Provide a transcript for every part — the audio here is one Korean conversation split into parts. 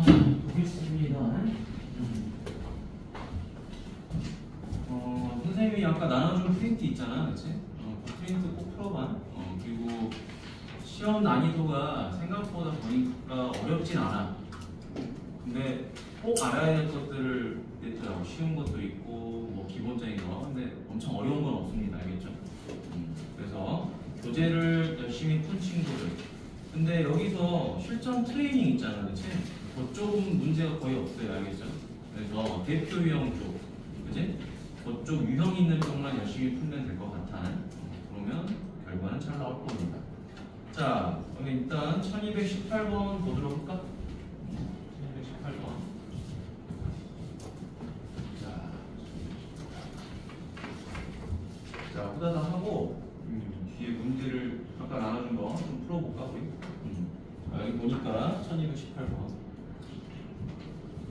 보겠습니다. 선생님이 아까 나눠준 프린트 있잖아, 그치? 그 프린트 꼭 풀어봐. 그리고 시험 난이도가 생각보다 보니까 어렵진 않아. 근데 꼭 알아야 될 것들을 냈더라고. 쉬운 것도 있고, 뭐 기본적인 거. 근데 엄청 어려운 건 없습니다, 알겠죠? 그래서 교재를 열심히 푼 친구들. 근데 여기서 실전 트레이닝 있잖아, 그치? 그쪽은 문제가 거의 없어요, 알겠죠? 그래서 대표 유형 쪽, 그치? 그쪽 유형 있는 쪽만 열심히 풀면 될 것 같아. 그러면 결과는 잘 나올 겁니다. 자, 그럼 일단 1218번 보도록 할까? 1218번. 자, 후다닥 하고 뒤에 문제를 아까 나눠준 거 좀 풀어볼까 우리? 여기 보니까 1218번.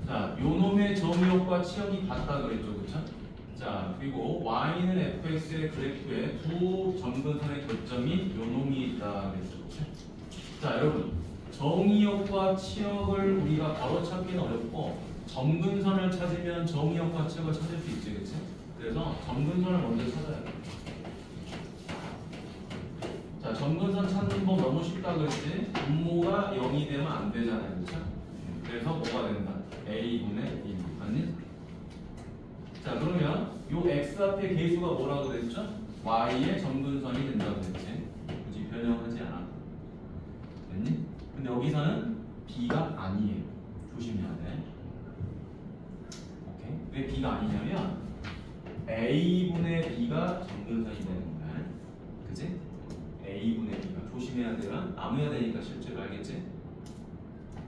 자, 요놈의 점유역과 치역이 같다 그랬죠, 그쵸? 자, 그리고 y는 fx의 그래프에 두 점근선의 교점이 요놈이 있다 그랬죠, 그쵸? 자, 여러분 정의역과 치역을 우리가 바로 찾기는 어렵고 점근선을 찾으면 정의역과 치역을 찾을 수 있지, 그치? 그래서 점근선을 먼저 찾아야 돼. 자, 점근선 찾는 법 너무 쉽다 그랬지? 분모가 0이 되면 안 되잖아요, 그쵸? 그래서 뭐가 된다? a분의 1, 맞니? 자, 그러면 요 x 앞에 계수가 뭐라고 됐죠? y의 점근선이 된다고 됐지? 굳이 변형하지 않아. 됐니? 근데 여기서는 b가 아니에요. 조심해야 돼. 오케이? 왜 b가 아니냐면 a분의 b가 점근선이 되는 거야. 그치? a분의 b가 조심해야 돼요. 나눠야 되니까 실제로 알겠지?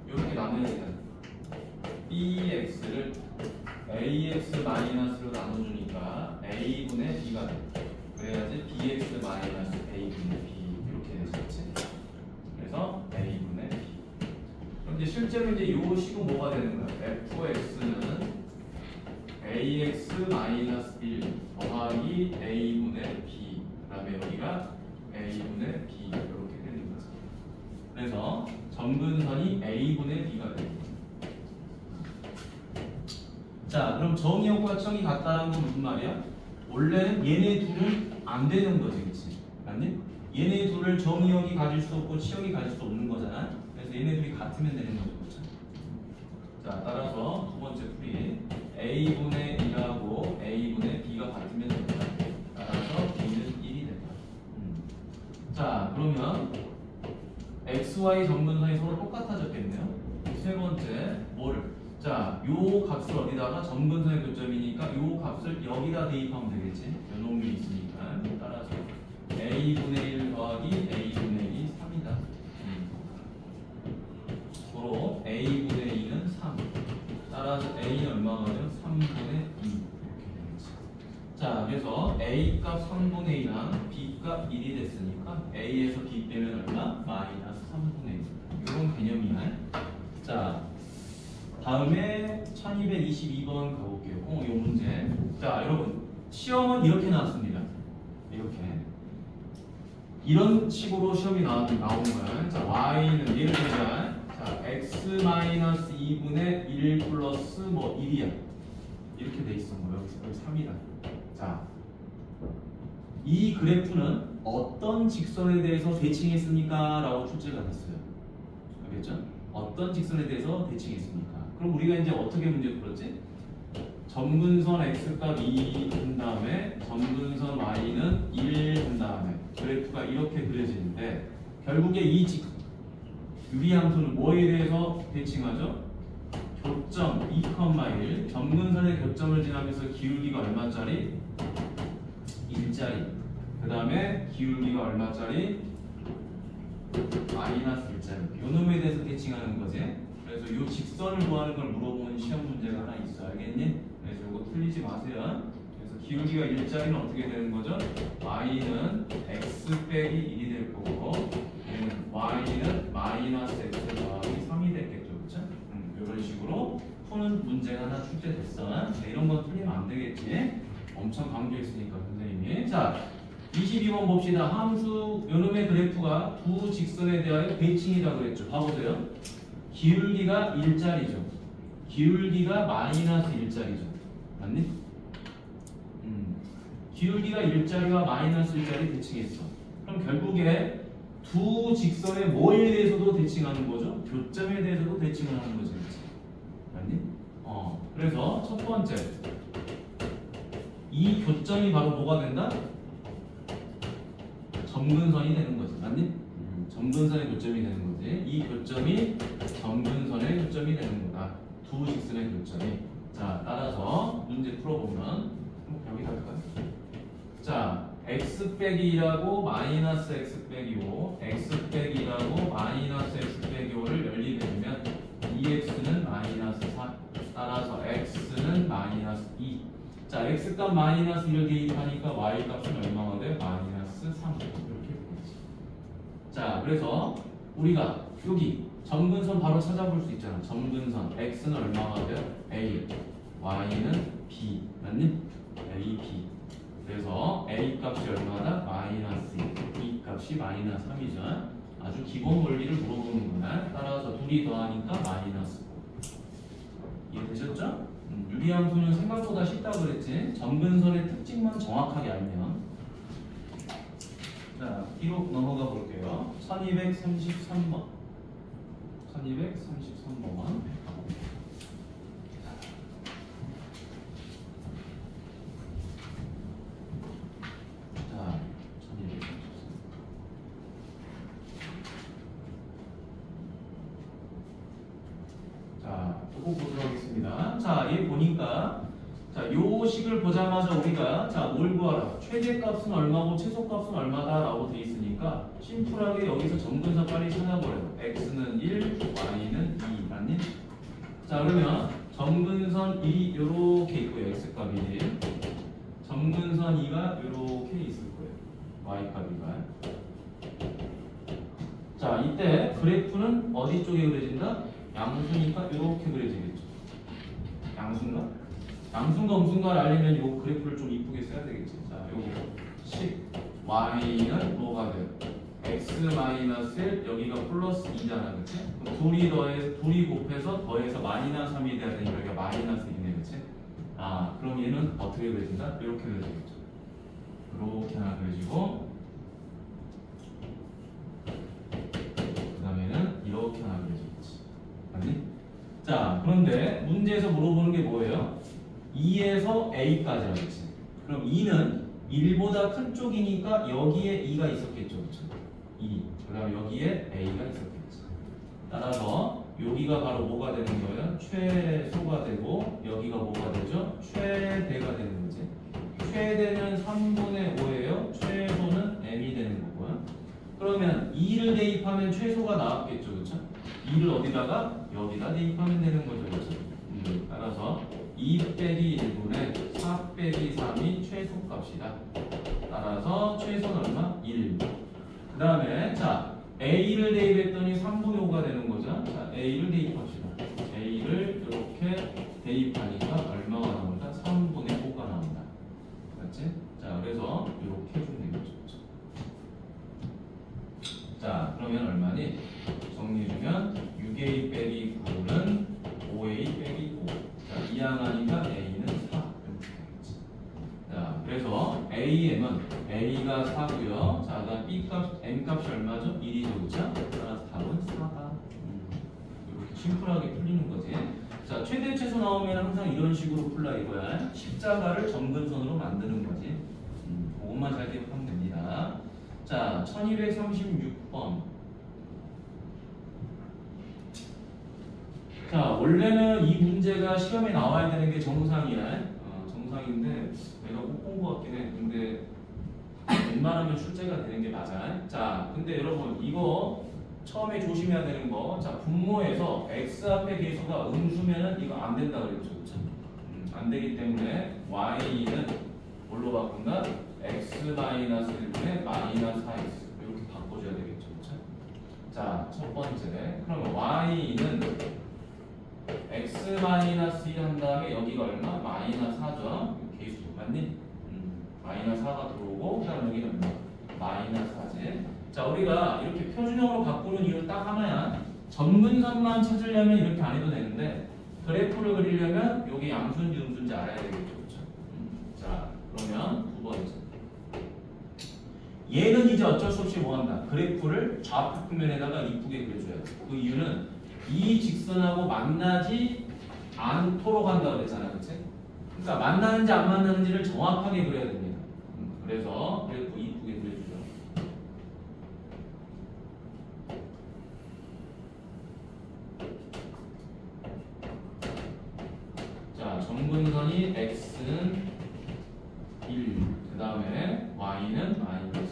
이렇게 나눠야 돼. bx를 ax 마이너스로 나눠주니까 a분의 b가 돼. 그래야지 bx 마이너스 a분의 b 이렇게 되겠지. 그래서 a분의 b. 그럼 이제 실제로 이제 요 식은 뭐가 되는 거야? fx는 ax 마이너스 1 더하기 a분의 b. 그다음에 여기가 a분의 b 이렇게 되는 거죠. 그래서 점근선이 a분의 b가 됩니다. 자, 그럼 정의역과 치역이 같다는 건 무슨 말이야? 원래는 얘네 둘은 안 되는 거지, 그치? 맞니? 얘네 둘을 정의역이 가질 수 없고 치역이 가질 수 없는 거잖아. 그래서 얘네 둘이 같으면 되는 거죠, 그치? 자, 따라서 두 번째 풀이 a분의 1하고 a분의 b가 같으면 된다. 따라서 b는 1이 된다. 자, 그러면 xy 점근선이 서로 똑같아졌겠네요. 세 번째, 뭐를? 자, 요 값을 어디다가 점근선의 교점이니까 요 값을 여기다 대입하면 되겠지. 요 놈이 있으니까. 따라서 a분의 1 더하기 a분의 2 3이다. 서로 a분의 2는 3. 따라서 a는 얼마가 되죠? 3분의 2 이렇게 되겠지. 자, 그래서 a 값 3분의 2랑 b 값 1이 됐으니까 a에서 b 빼면 얼마? 마이너스 3분의 1. 이런 개념이야. 자, 다음에 1222번 가볼게요. 요 문제. 자, 여러분 시험은 이렇게 나왔습니다. 이렇게 이런 식으로 시험이 나온 거야. 자, y는 예를 들자. 자, x-2분의 1 플러스 뭐 1이야. 이렇게 돼 있어. 뭐 여기 3이다. 자, 이 그래프는 어떤 직선에 대해서 대칭했습니까? 라고 출제가 됐어요. 알겠죠? 어떤 직선에 대해서 대칭했습니까? 그럼 우리가 이제 어떻게 문제 풀었지? 점근선 x값 2 한 다음에 점근선 y는 1 한 다음에 그래프가 이렇게 그려지는데 결국에 이 유리함수는 뭐에 대해서 대칭하죠? 교점 2,1 점근선의 교점을 지나면서 기울기가 얼마짜리? 1짜리. 그 다음에 기울기가 얼마짜리? 마이너스 1짜리. 요 놈에 대해서 대칭하는 거지. 그래서 요 직선을 구하는 걸 물어보는 시험 문제가 하나 있어. 알겠니? 그래서 이거 틀리지 마세요. 그래서 기울기가 1짜리는 어떻게 되는 거죠? y는 x 빼기 1이 될 거고 y는 마이너스 x 더하기 3이 됐겠죠. 그쵸? 이런 식으로 푸는 문제가 하나 출제됐어. 네, 이런 건 틀리면 안 되겠지. 엄청 강조했으니까 선생님이. 자, 22번 봅시다. 함수 요놈의 그래프가 두 직선에 대하여 대칭이라고 그랬죠. 봐보세요. 기울기가 1짜리죠. 기울기가 마이너스 1짜리죠. 맞니? 기울기가 1짜리와 마이너스 1짜리 대칭했어. 그럼 결국에 두 직선의 뭐에 대해서도 대칭하는 거죠? 교점에 대해서도 대칭을 하는 거지. 그렇지? 맞니? 그래서 첫 번째 이 교점이 바로 뭐가 된다? 점근선이 되는 거지. 맞니? 점근선의 교점이 되는 거지. 이 교점이 점근선의 교점이 되는 거다. 두 직선의 교점이. 자, 따라서 문제 풀어보면 여기 갈까요? 자, x 빼기 2라고 마이너스 x 빼기 5, x 빼기 2라고 마이너스 x 빼기 5를 연립해주면 2x는 마이너스 4, 따라서 x는 마이너스 2. 자, x값 마이너스 1을 대입하니까 y값은 얼마가 돼요? 마이너스 3. 이렇게 되겠지. 자, 그래서 우리가 여기 점근선 바로 찾아볼 수 있잖아. 점근선 x는 얼마가 돼요? a, y는 b. 맞니? a, b. 그래서 a 값이 얼마다? 마이너스 2, b 값이 마이너스 3이죠. 아주 기본 원리를 물어보는 거야. 따라서 둘이 더하니까 마이너스 5. 이해되셨죠? 유리함수는 생각보다 쉽다고 그랬지. 점근선의 특징만 정확하게 알면. 자, 뒤로 넘어가 볼게요. 1233번. 1233번. 자, 1233. 자, 조금 보도록 하겠습니다. 자, 얘 보니까 자, 요 식을 보자마자 우리가 자, 뭘 구하라? 최대값은 얼마고 최소값은 얼마다라고 돼 있으니까 심플하게 여기서 점근선 빨리 찾아버려요. x는 1, y는 2. 맞니? 자, 그러면 점근선 1이 요렇게 있고요. x값이 1. 점근선 2가 요렇게 있을 거예요. y값이가. 자, 이때 그래프는 어디 쪽에 그려진다? 양수니까 이렇게 그려지겠죠. 양수인가? 양수인가 음수인가를 알려면 이 그래프를 좀 이쁘게 써야 되겠지. 자, 요거 10 y는 뭐가 돼요? x-1 여기가 플러스 2잖아, 그치? 그럼 둘이 곱해서 더해서 마이너스 3이 돼야 되니까 여기가 마이너스 2네, 그치? 아, 그럼 얘는 어떻게 그려진다? 이렇게 그려지겠죠. 이렇게 하나 그려지고 그 다음에는 이렇게 하나 그려지겠지. 맞니? 자, 그런데 문제에서 물어보는 게 뭐예요? 2에서 A까지 하겠지. 그럼 2는 1보다 큰 쪽이니까 여기에 2가 있었겠죠. 그렇죠? 2. 그 다음에 여기에 A가 있었겠지. 따라서 여기가 바로 뭐가 되는 거예요? 최소가 되고 여기가 뭐가 되죠? 최대가 되는 거지. 최대는 3분의 5예요. 최소는 M이 되는 거고요. 그러면 2를 대입하면 최소가 나왔겠죠. 그렇죠? 2를 어디다가? 여기다 대입하면 되는 거죠. 그렇죠? 따라서 2 빼기 1분의 4 빼기 3이 최소값이다. 따라서 최소는 얼마? 1. 그 다음에 자, A를 대입했더니 3분의 5가 되는 거죠. 자, A를 대입합시다. A를 이렇게 대입하니까 얼마가 나온다? 3분의 5가 나온다. 맞지? 자, 그래서 이렇게 해주면 되겠죠. 자, 그러면 얼마니? 정리해주면 6A 빼기 9는 5A 빼기 5. 자, 이항하니까 A는 4. 이렇게 되겠지. 자, 그래서 AM은 A가 4고요. 자, 그다음 B 값, M 값이 얼마죠? 1이죠, 그렇죠? 따라서 답은 4다. 이렇게 심플하게 풀리는 거지. 자, 최대 최소 나오면 항상 이런 식으로 풀라 이거야. 십자가를 점근선으로 만드는 거지. 그것만 잘 기억하면 됩니다. 자, 1236번. 자, 원래는 이 문제가 시험에 나와야 되는 게 정상이야. 정상인데 내가 못 본 것 같긴 해. 근데 웬만하면 출제가 되는 게 맞아. 자, 근데 여러분 이거 처음에 조심해야 되는 거. 자, 분모에서 x 앞에 계수가 음수면은 이거 안 된다 그랬죠. 그렇죠? 안 되기 때문에 y는 뭘로 바꾼다? x-1분의 마이너스 4x 이렇게 바꿔줘야 되겠죠. 그렇죠? 자, 첫 번째. 그러면 y는 x-1 한 다음에 여기가 얼마? 마이너스 4죠. 계수 맞니? 마이너스 4가 들어오고 그 다음 여기는 얼마? 마이너스 4지. 자, 우리가 이렇게 표준형으로 바꾸는 이유는 딱 하나야. 점근선만 찾으려면 이렇게 안 해도 되는데 그래프를 그리려면 여기 양수인지 음수인지 알아야 되겠죠. 그렇죠? 자, 그러면 두 번째. 얘는 이제 어쩔 수 없이 뭐한다? 그래프를 좌표면에다가 이쁘게 그려줘야 돼. 그 이유는 이 직선하고 만나지 않도록 한다고 그랬잖아. 그치? 그러니까 만나는지 안 만나는지를 정확하게 그려야 됩니다. 그래서 그래프 이쁘게 그려주죠. 자, 점근선이 x는 1, 그 다음에 y는 마이너스.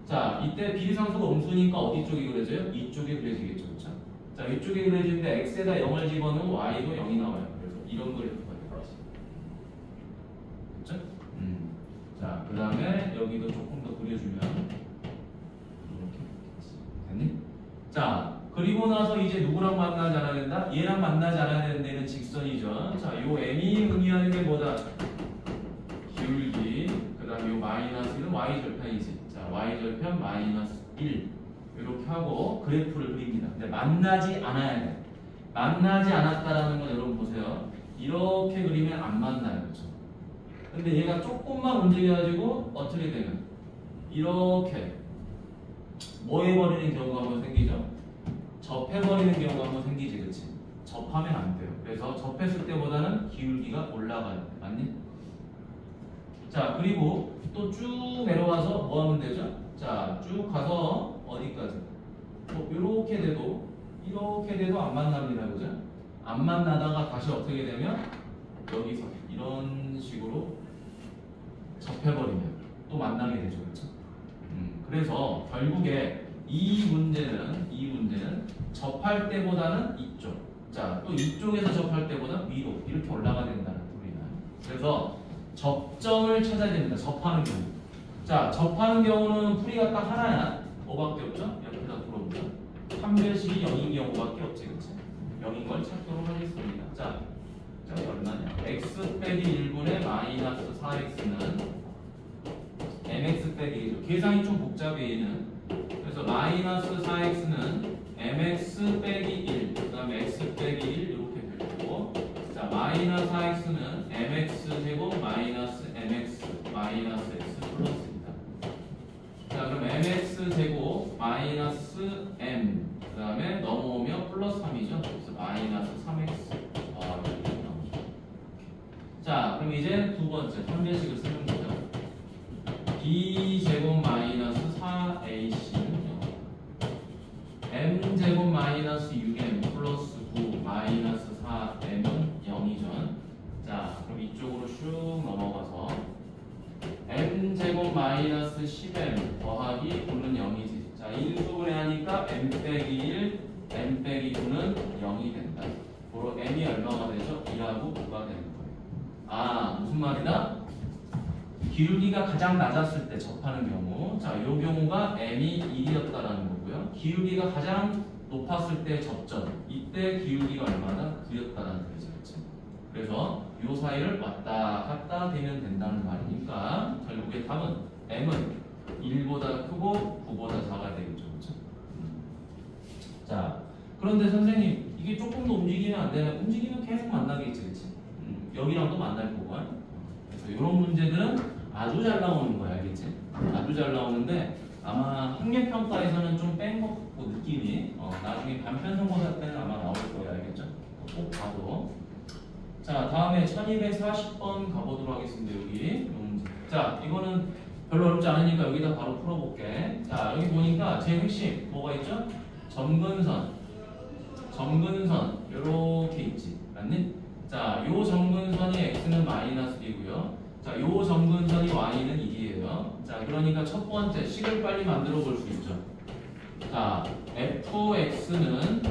자, 이때 비례상수가 음수니까 어디 쪽이 그려져요? 이쪽에 그려지겠죠. 그렇죠? 자, 이쪽에 그려지는데 x에다 0을 집어넣으면 y도 0이 나와요. 그래서 이런 그래프가 되겠지. 그렇죠? 자, 그 다음에 여기도 조금 더 그려주면 이렇게 되겠지. 됐니? 자, 그리고 나서 이제 누구랑 만나지 않아야 된다? 얘랑 만나지 않아야 되는 데는 직선이죠. 자, 요 m이 의미하는 게 뭐다? 기울기. 그 다음에 요 마이너스는 y절편이지. 자, y절편 마이너스 1. 이렇게 하고 그래프를 그립니다. 근데 만나지 않아야 돼. 만나지 않았다라는 건 여러분 보세요. 이렇게 그리면 안 만나요. 그렇죠? 근데 얘가 조금만 움직여가지고 어떻게 되면 이렇게 뭐 해버리는 경우가 한번 생기죠? 접해버리는 경우가 한번 생기지. 그치? 접하면 안 돼요. 그래서 접했을 때보다는 기울기가 올라가요. 맞니? 자, 그리고 또 쭉 내려와서 뭐 하면 되죠? 자, 쭉 가서 어디까지? 뭐 이렇게 돼도 안 만납니다. 그죠? 안 만나다가 다시 어떻게 되면 여기서 이런 식으로 접해버리면 또 만나게 되죠. 그렇죠? 그래서 결국에 이 문제는 접할 때보다는 이쪽, 자, 또 이쪽에서 접할 때보다 위로 이렇게 올라가야 된다는 소리나. 그래서 접점을 찾아야 됩니다. 접하는 경우. 자, 접하는 경우는 풀이가 딱 하나야. 뭐밖에 없죠? 옆에다 풀어보자. 판별식이 0인 경우밖에 없지. 그치? 0인 걸 찾도록 하겠습니다. 자, 저기 얼마냐? x 빼기 1분의 마이너스 4x는 mx 빼기 1이죠. 계산이 좀 복잡해 얘는. 그래서 마이너스 4x는 mx 빼기 1, 그 다음에 x 빼기 1 이렇게 될 거고, 자, 마이너스 4x는 mx 제곱 마이너스 mx 마이너스 x 플러스입니다. 자, 그럼 mx 제곱 마이너스 m, 그 다음에 넘어오면 플러스 3이죠. 그래서 마이너스 3x. 자, 그럼 이제 두 번째 판별식을 쓰는 거죠. b 제곱 마이너스 4ac는 0. m 제곱 마이너스 6m 플러스 9 마이너스 4m은 0이죠. 자, 그럼 이쪽으로 슉 넘어가서 m 제곱 마이너스 10m 더하기 9는 0이지. 자, 인수분해 하니까 m 빼기 1, m 빼기 9는 0이 된다. 바로 m이 얼마가 되죠? 2하고 9가 되는 거예요. 아, 무슨 말이다? 기울기가 가장 낮았을 때 접하는 경우, 자, 요 경우가 m이 1이었다라는 거고요. 기울기가 가장 높았을 때 접점, 이때 기울기가 얼마나 9였다라는 거죠. 그렇지? 그래서 요 사이를 왔다 갔다 되면 된다는 말이니까 결국에 답은 m은 1보다 크고 9보다 작아야 되겠죠. 그렇죠? 자, 그런데 선생님 이게 조금 더 움직이면 안 되나? 움직이면 계속 만나겠지. 그렇지? 여기랑도 만날 거고. 그래서 이런 문제들은 아주 잘 나오는 거야. 알겠지? 아주 잘 나오는데 아마 학력평가에서는 좀 뺀 것 같고 느낌이 나중에 단편성고사 때는 아마 나올 거예요. 알겠죠? 꼭 봐도. 자, 다음에 1240번 가보도록 하겠습니다. 여기 자, 이거는 별로 어렵지 않으니까 여기다 바로 풀어볼게. 자, 여기 보니까 제일 핵심 뭐가 있죠? 점근선 이렇게 있지. 맞니? 자, 요 점근선이 x는 마이너스 b고요. 자, 요 점근선이 y는 1이에요. 자, 그러니까 첫 번째 식을 빨리 만들어 볼 수 있죠. 자, fx는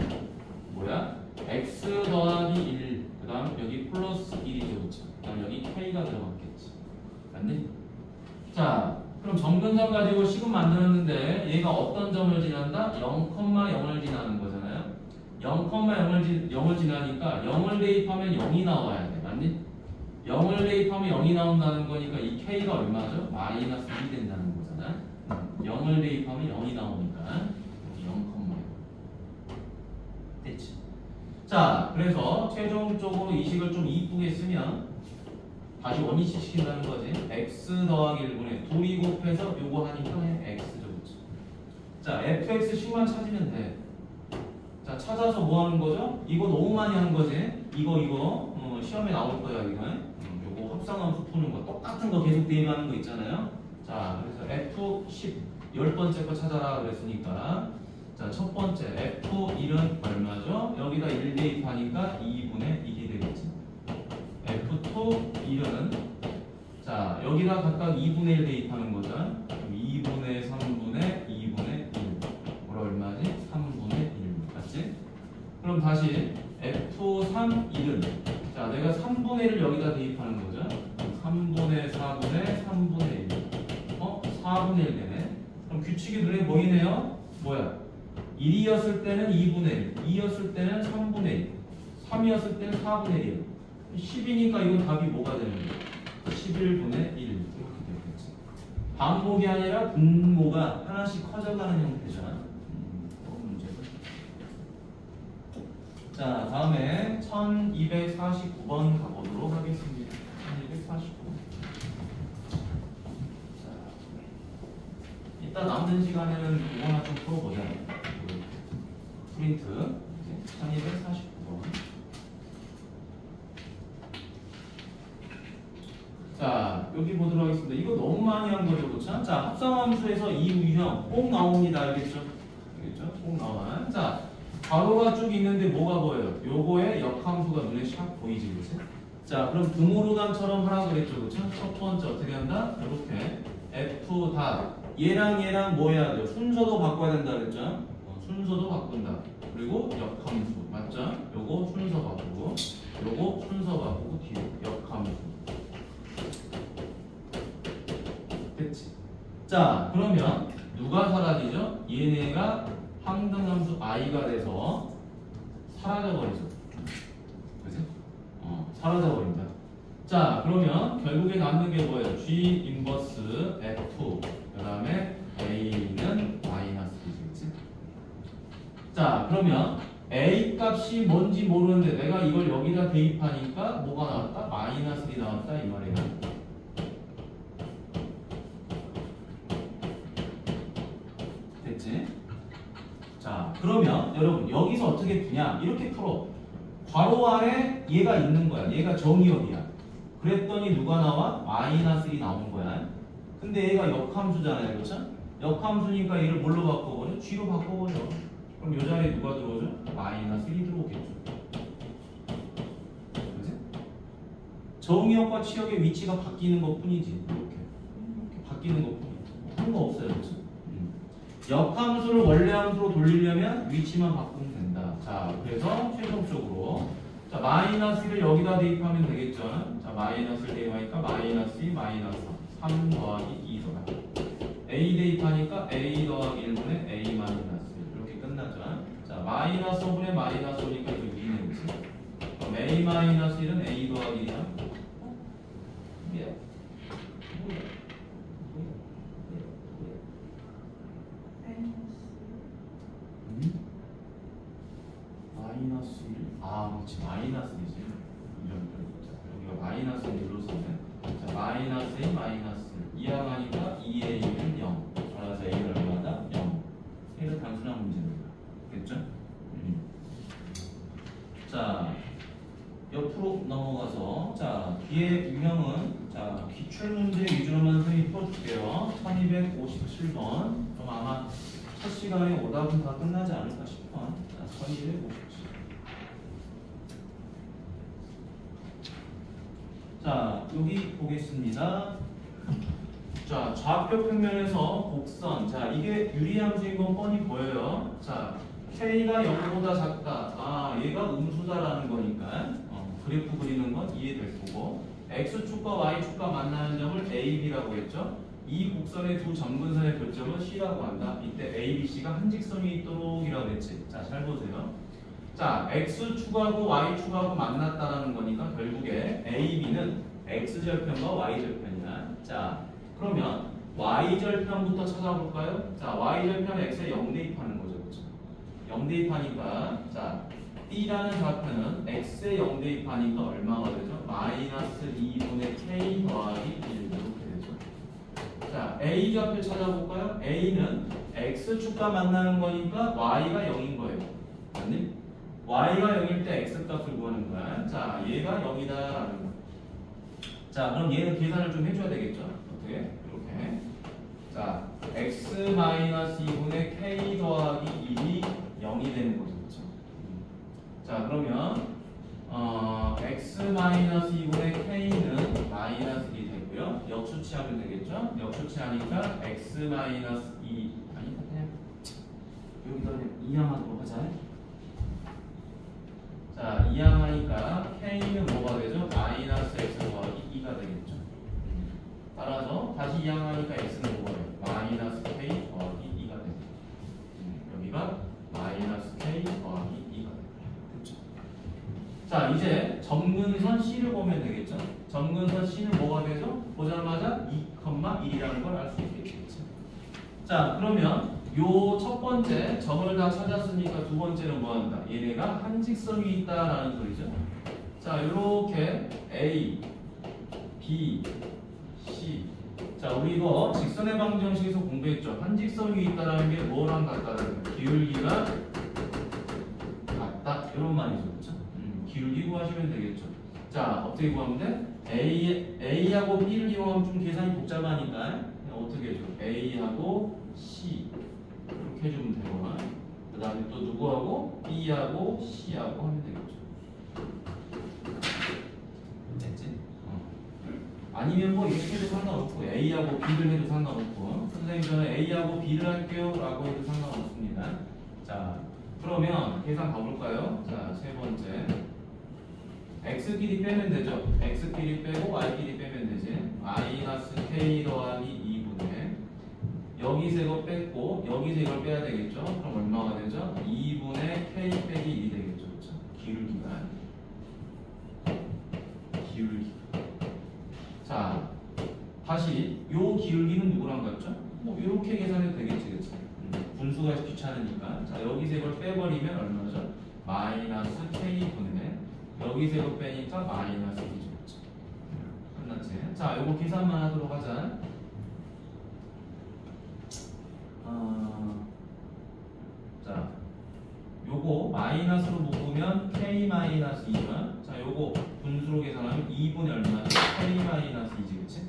뭐야? x 더하기 1, 그 다음 여기 플러스 1이죠. 그쵸? 그 다음 여기 k가 들어갔겠지. 맞니? 자, 그럼 점근선 가지고 식은 만들었는데 얘가 어떤 점을 지난다? 0,0을 지나는 거잖아요. 0,0을 지나니까 0을 대입하면 0이 나와야 돼. 맞니? 0을 대입하면 0이 나온다는 거니까 이 k가 얼마죠? 마이너스 1이 된다는 거잖아. 0을 대입하면 0이 나오니까 0, 됐지. 자, 그래서 최종적으로 이 식을 좀 이쁘게 쓰면 다시 원위치 시킨다는 거지. x 더하기 1분의 2이 곱해서 요거 하니까 그냥 x죠. 그치? 자, fx식만 찾으면 돼. 자, 찾아서 뭐 하는 거죠? 이거 너무 많이 하는 거지. 이거 시험에 나올 거야, 이건. 요거 합성함수 푸는 거 똑같은 거 계속 대입하는 거 있잖아요. 자, 그래서 F10 10번째 거 찾아라 그랬으니까 자, 첫 번째 F1은 얼마죠? 여기다 1 대입하니까 2분의 1이 되겠지. F2 1은 자, 여기다 각각 2분의 1 대입하는 거죠. 그럼 2분의 3분의 2분의 1 뭐라 얼마지? 3분의 1 맞지? 그럼 다시 F3 1은 자, 내가 3분의 1을 여기다 대입하는 거죠. 3분의 4분의 3분의 1 4분의 1 되네. 그럼 규칙이 눈에 보이네요. 뭐야? 1이었을 때는 2분의 1, 2였을 때는 3분의 1, 3이었을 때는 4분의 1. 10이니까 이건 답이 뭐가 되는 거야? 11분의 1 이렇게 되겠지. 반복이 아니라 분모가 하나씩 커져가는 형태잖아. 문제가. 자, 다음에 1249번 가보도록 하겠습니다. 1249번. 이따 남는 시간에는 이거나 좀 풀어보자. 프린트 1249번. 자, 여기 보도록 하겠습니다. 이거 너무 많이 한 거죠, 그렇죠? 자, 합성함수에서 이 유형 꼭 나옵니다, 알겠죠? 알겠죠? 꼭 나와. 자, 괄호가 쭉 있는데 뭐가 보여요? 요거의 역함수가 눈에 샥 보이지, 그렇지? 자, 그럼 등호로단처럼 하라 그랬죠, 그렇죠? 첫 번째 어떻게 한다? 이렇게 F 다 얘랑 뭐 해야 돼요? 순서도 바꿔야 된다 그랬죠? 순서도 바꾼다. 그리고 역함수 맞죠? 요거 순서 바꾸고 요거 순서 바꾸고 뒤에 역함수. 됐지? 자, 그러면 누가 사라지죠? 얘네가 항등함수 i가 돼서 사라져버리죠. 그치? 사라져버린다. 자, 그러면 결국에 남는 게 뭐예요? G 인버스 F 그 다음에 A는 마이너스 2겠지? 자, 그러면 A 값이 뭔지 모르는데 내가 이걸 여기다 대입하니까 뭐가 나왔다? 마이너스 1이 나왔다 이 말이에요. 됐지? 자, 그러면 여러분 여기서 어떻게 푸냐? 이렇게 풀어. 괄호 안에 얘가 있는 거야. 얘가 정의역이야. 그랬더니 누가 나와? 마이너스 1이 나온 거야. 근데 얘가 역함수잖아요. 그렇죠? 역함수니까 얘를 뭘로 바꿔버려? G로 바꿔버려. 그럼 이 자리에 누가 들어오죠? 마이너스 1이 들어오겠죠. 그치? 정의역과 치역의 위치가 바뀌는 것 뿐이지. 이렇게 바뀌는 것 뿐이지. 한 거 없어요. 그렇죠? 역함수를 원래 함수로 돌리려면 위치만 바꾸면 된다. 자, 그래서 최종적으로 자, 마이너스 1을 여기다 대입하면 되겠죠. 자, 마이너스를 대입하니까 마이너스 2, 마이너스 3 더하기 2 더하기 A 대입하니까 A 더하기 1분의 A 마이너스 1 이렇게 끝나죠. 자, 마이너스 5분의 마이너스 5니까 이거 2는 그치? 그럼 A 마이너스 1은 A 더하기 1이야. 뭐야? 마이너스 1? 아, 그렇지. 마이너스 1이지. 여기가 마이너스 1로 쓰네. 자, 마이너스 1, 마이너스 1. 이항하니까 2A는 0. 따라서 A가 얼마다? 0. 이거 단순한 문제입니다. 됐죠? 자, 옆으로 넘어가서 자, 뒤에 유형은 자, 기출문제 위주로만 선생님이 풀어줄게요. 1257번. 그럼 아마 첫 시간에 오답은 다 끝나지 않을까 싶어. 자, 1257. 자, 여기 보겠습니다. 자, 좌표 평면에서 곡선. 자, 이게 유리함수인 건 뻔히 보여요. 자, K가 0보다 작다. 아, 얘가 음수다라는 거니까 그래프 그리는 건 이해될 거고 X축과 Y축과 만나는 점을 A, B라고 했죠. 이 곡선의 두 점근선의 교점은 C라고 한다. 이때 A, B, C가 한 직선이 있도록 이라고 했지. 자, 잘 보세요. 자, X축하고 Y축하고 만났다라는 거니까 결국에 A, B는 X절편과 Y절편이야. 자, 그러면 y절편부터 찾아볼까요? 자, y절편은 x에 0 대입하는 거죠. 그렇죠? 0 대입하니까 자, b라는 좌표는 x에 0 대입하니까 얼마가 되죠? 마이너스 2분의 k 더하기 1 이렇게 되죠. 자, a 좌표 찾아볼까요? a는 x축과 만나는 거니까 y가 0인 거예요. 맞니? y가 0일 때 x값을 구하는 거야. 자, 얘가 0이다라는 거. 자, 그럼 얘는 계산을 좀 해줘야 되겠죠? 어떻게? 이렇게. 자, x-2분의 k 더하기 1이 0이 되는 거죠. 그렇죠? 자, 그러면 x-2분의 k는 마이너스 1이 되고요. 역수치하면 되겠죠? 역수치하니까 x-2 아니 그냥 여기다 그냥 이항하도록 하자. 자, 이항하니까 k는 뭐가 되죠? 마이너스 x 더하기 2가 되겠죠. 따라서 다시 이항하니까 x는 뭐가 돼요? 마이너스 k 더하기 2가 됩니다. 여기가 마이너스 k 더하기 2가 됩니다. 그렇죠? 자, 이제 점근선 C를 보면 되겠죠? 점근선 C는 뭐가 되죠? 보자마자 2,1이라는 걸 알 수 있겠죠. 자, 그러면 요 첫 번째 점을 다 찾았으니까 두 번째는 뭐 한다? 얘네가 한 직선이 있다라는 소리죠. 자, 요렇게 A, B, C. 자, 우리 이거 직선의 방정식에서 공부했죠. 한 직선이 있다라는 게 뭐랑 같다라는 거예요? 기울기가 같다. 이런 말이죠. 그렇죠? 기울기 구하시면 되겠죠. 자, 어떻게 구하면 돼? A하고 B를 이용하면 좀 계산이 복잡하니까 어떻게 해줘? A하고 C 이렇게 해주면 되고, 그 다음에 또 누구하고? B하고 C하고 하면 되겠죠. 됐지? 아니면 뭐 이렇게 해도 상관없고 A하고 B를 해도 상관없고 선생님 저는 A하고 B를 할게요 라고 해도 상관없습니다. 자, 그러면 계산 가볼까요? 자, 세 번째 x끼리 빼면 되죠. x끼리 빼고 y끼리 빼면 되지. 마이너스 k 더하기 2분의 여기서 이거 뺐고 여기서 이걸 빼야 되겠죠. 그럼 얼마가 되죠? 2분의 k 빼기 1이 되겠죠. 그렇죠? 기울기가 자, 다시 요 기울기는 누구랑 같죠? 뭐 이렇게 계산해도 되겠지. 그렇죠? 분수가 귀찮으니까. 자, 여기서 이걸 빼버리면 얼마죠? 마이너스 k분의 여기서 이거 빼니까 마이너스 2죠. 끝났지? 자, 요거 계산만 하도록 하자. 자, 요거 마이너스로 묶으면 k 마이너스 2가 자, 요거 분수로 계산하면 2분의 얼마죠? k 마이너스 2지, 그치?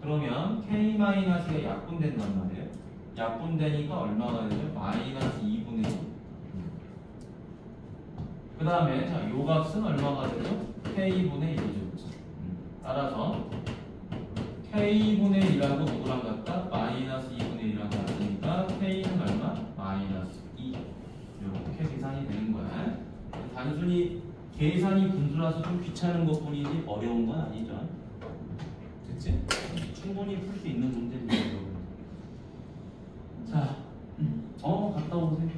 그러면 k 마이너스가 약분된단 말이에요. 약분되니까 얼마가 되죠? 마이너스 2분의 2. 그 다음에 자, 요 값은 얼마가 되죠? k분의 1이죠. 그렇죠? 따라서 k분의 1하고 누구랑 같다? 마이너스 2분의 1이랑 같으니까 k는 얼마? 마이너스 2. 이렇게 계산이 되는 거야. 단순히 계산이 분수라서 좀 귀찮은 것 뿐이지 어려운 건 아니죠. 됐지? 충분히 풀 수 있는 문제입니다. 자, 갔다 오세요.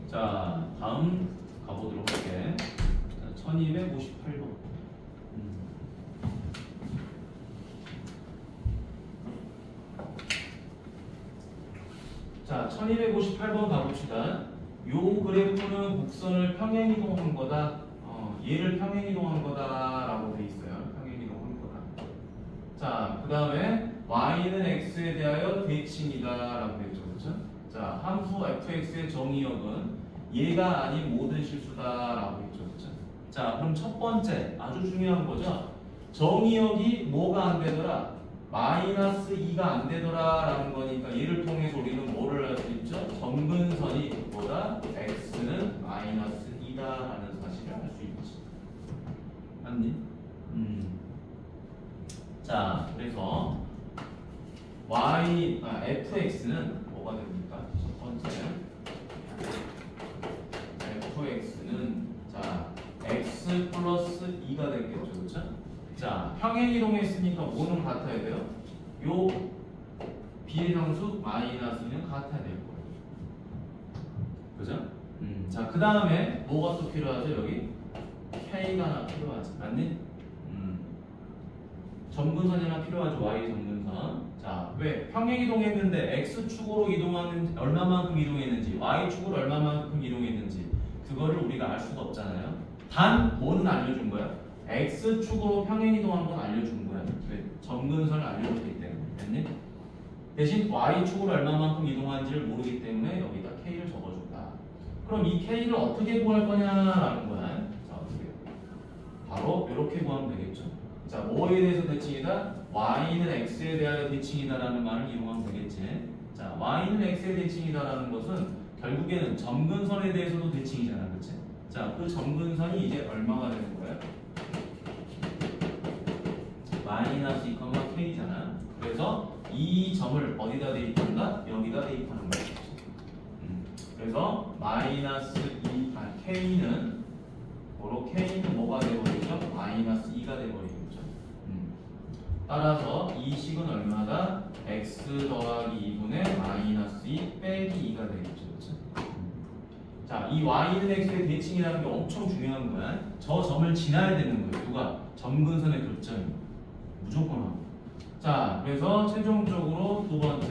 자, 다음 가보도록 할게. 1258번. 자, 1258번 가봅시다. 요 그래프는 곡선을 평행이동한 거다. 얘를 평행이동한 거다라고 돼 있어요. 평행이동한 거다. 자, 그 다음에 y는 x에 대하여 대칭이다라고 되죠. 그렇죠? 자, 함수 fx의 정의역은 얘가 아닌 모든 실수다라고 했죠. 그렇죠? 자, 그럼 첫 번째 아주 중요한 거죠. 정의역이 뭐가 안 되더라? 마이너스 2가 안 되더라라는 거니까 얘를 통해서 우리는 뭐를 할 수 있죠? 점근선이 뭐다? x는 마이너스 2다라는 사실을 알 수 있지. 맞니? 자, 그래서 fx는 뭐가 됩니까? 첫 번째 fx는 자 x 플러스 2가 되겠죠. 그렇죠? 자, 평행이동했으니까 뭐는 같아야 돼요? 요 비례상수 마이너스는 같아야 될 거예요. 그죠? 자, 그 다음에 뭐가 또 필요하죠? 여기 K가 하나 필요하지. 맞니? 점근선이 하나 필요하죠. Y 점근선. 자, 왜? 평행 이동했는데 X축으로 이동하는 얼마만큼 이동했는지, Y축으로 얼마만큼 이동했는지 그거를 우리가 알 수가 없잖아요. 단 뭐는 알려준 거야? X축으로 평행 이동한 건 알려준 거야. 왜? 점근선을 알려줬기 때문에. 됐니? 대신 Y축으로 얼마만큼 이동한지를 모르기 때문에 여기다 K를 적어준다. 그럼 이 K를 어떻게 구할 거냐라는 거야. 자, 어떻게? 바로 이렇게 구하면 되겠죠. 자, 뭐에 대해서 대칭이다? Y는 X에 대하여 대칭이다라는 말을 이용하면 되겠지. 자, Y는 X에 대칭이다라는 것은 결국에는 점근선에 대해서도 대칭이잖아, 그렇지? 자, 그 점근선이 이제 얼마가 되는 거야? 마이너스 2, K잖아. 그래서 이 점을 어디다 대입한다? 여기다 대입하는 거야. 그래서 마이너스 2, K는 바로 K는 뭐가 되어버리죠? 마이너스 2가 되어버리죠. 따라서 이 식은 얼마다? X 더하기 2분의 마이너스 2 빼기 2가 되겠죠. 그렇죠? 자, 이 Y는 X의 대칭이라는 게 엄청 중요한 거야. 저 점을 지나야 되는 거예요. 누가? 점근선의 교점이. 무조건 하고. 자, 그래서 최종적으로 두 번째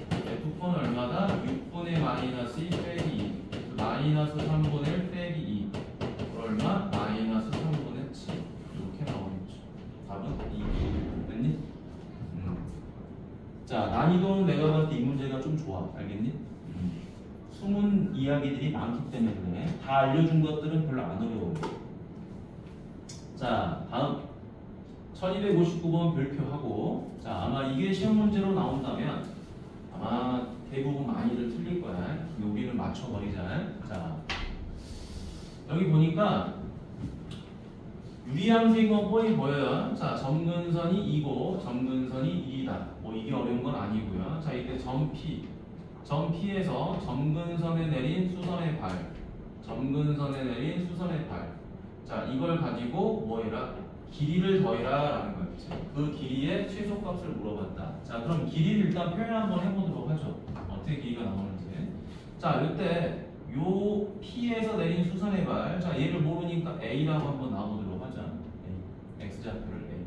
F4는 얼마다? 6분의 마이너스 2 빼기 2 마이너스 3분의 1 빼기 2 얼마? 마이너스 3분의 7 이렇게 나오겠죠. 답은 2. 됐니? 자, 난이도는 내가 봤을 때 이 문제가 좀 좋아. 알겠니? 숨은 이야기들이 많기 때문에 그래. 다 알려준 것들은 별로 안 어려워. 자, 다음 1259번 별표하고. 자, 아마 이게 시험 문제로 나온다면 아마 대부분 많이들 틀릴 거야. 우리는 맞춰버리자. 자, 여기 보니까 유리함수인 건 뻔히 보여요. 자, 점근선이 2고 점근선이 2이다. 뭐 이게 어려운 건 아니고요. 자, 이때 점 P에서 점근선에 내린 수선의 발, 점근선에 내린 수선의 발. 자, 이걸 가지고 뭐 해라? 길이를 더해라 라는 거였지. 그 길이의 최소값을 물어봤다. 자, 그럼 길이를 일단 표현 한번 해보도록 하죠. 어떻게 길이가 나오는지. 자, 이때 요 P에서 내린 수선의 발. 자, 얘를 모르니까 A라고 한번 나와보도록 하자. A. X좌표를 A.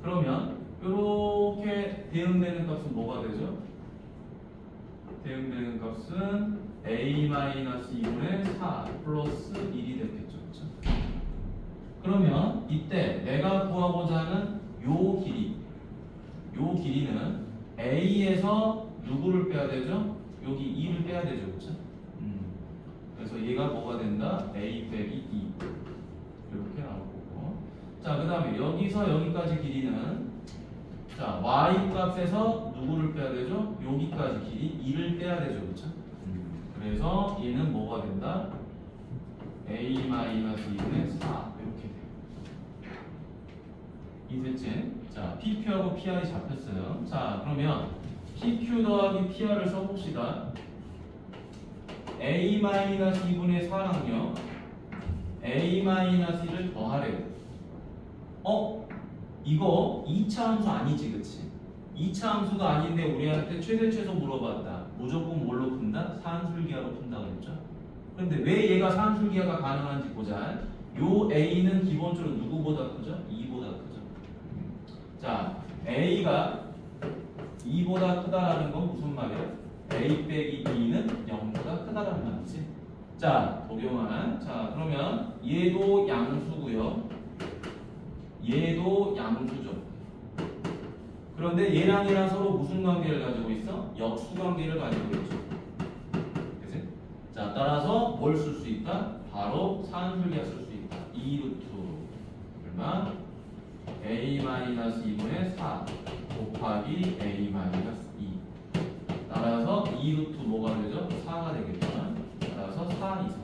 그러면 요렇게 대응되는 값은 뭐가 되죠? 대응되는 값은 A-2분의 4 플러스 1이 됐겠죠. 그렇죠? 그러면 이때 내가 구하고자 하는 요 길이는 A에서 누구를 빼야 되죠? 여기 2를 빼야 되죠. 그렇죠? 그래서 얘가 뭐가 된다? A 빼기 2 이렇게 나올 거고. 자, 그 다음에 여기서 여기까지 길이는 자, y 값에서 누구를 빼야 되죠? 여기까지 길이 2를 빼야 되죠. 그렇죠? 그래서 얘는 뭐가 된다? A-2분의 4 이렇게 돼요. 이됐지? 자, PQ하고 PR이 잡혔어요. 자, 그러면 PQ 더하기 PR을 써봅시다. A-2분의 4랑요 A-1을 더하래요. 이거 2차 함수 아니지, 그치? 2차 함수가 아닌데 우리한테 최대 최소 물어봤다. 무조건 뭘로 푼다? 산술기하로 푼다고 했죠? 근데 왜 얘가 산술기하가 가능한지 보자. 요 A는 기본적으로 누구보다 크죠? 2보다 크죠. 자, A가 2보다 크다라는 건 무슨 말이야? A 빼기 2는 0보다 크다라는 말이지. 자, 적용한. 자, 그러면 얘도 양수고요. 얘도 양수죠. 그런데 얘랑 얘랑 서로 무슨 관계를 가지고 있어? 역수 관계를 가지고 있죠. 그치? 자, 따라서 뭘 쓸 수 있다? 바로 산술기가 쓸 수 있다. 2루트 얼마? A-2분의 4 곱하기 A-2. 따라서 2루트 뭐가 되죠? 4가 되겠죠. 따라서 4 이상.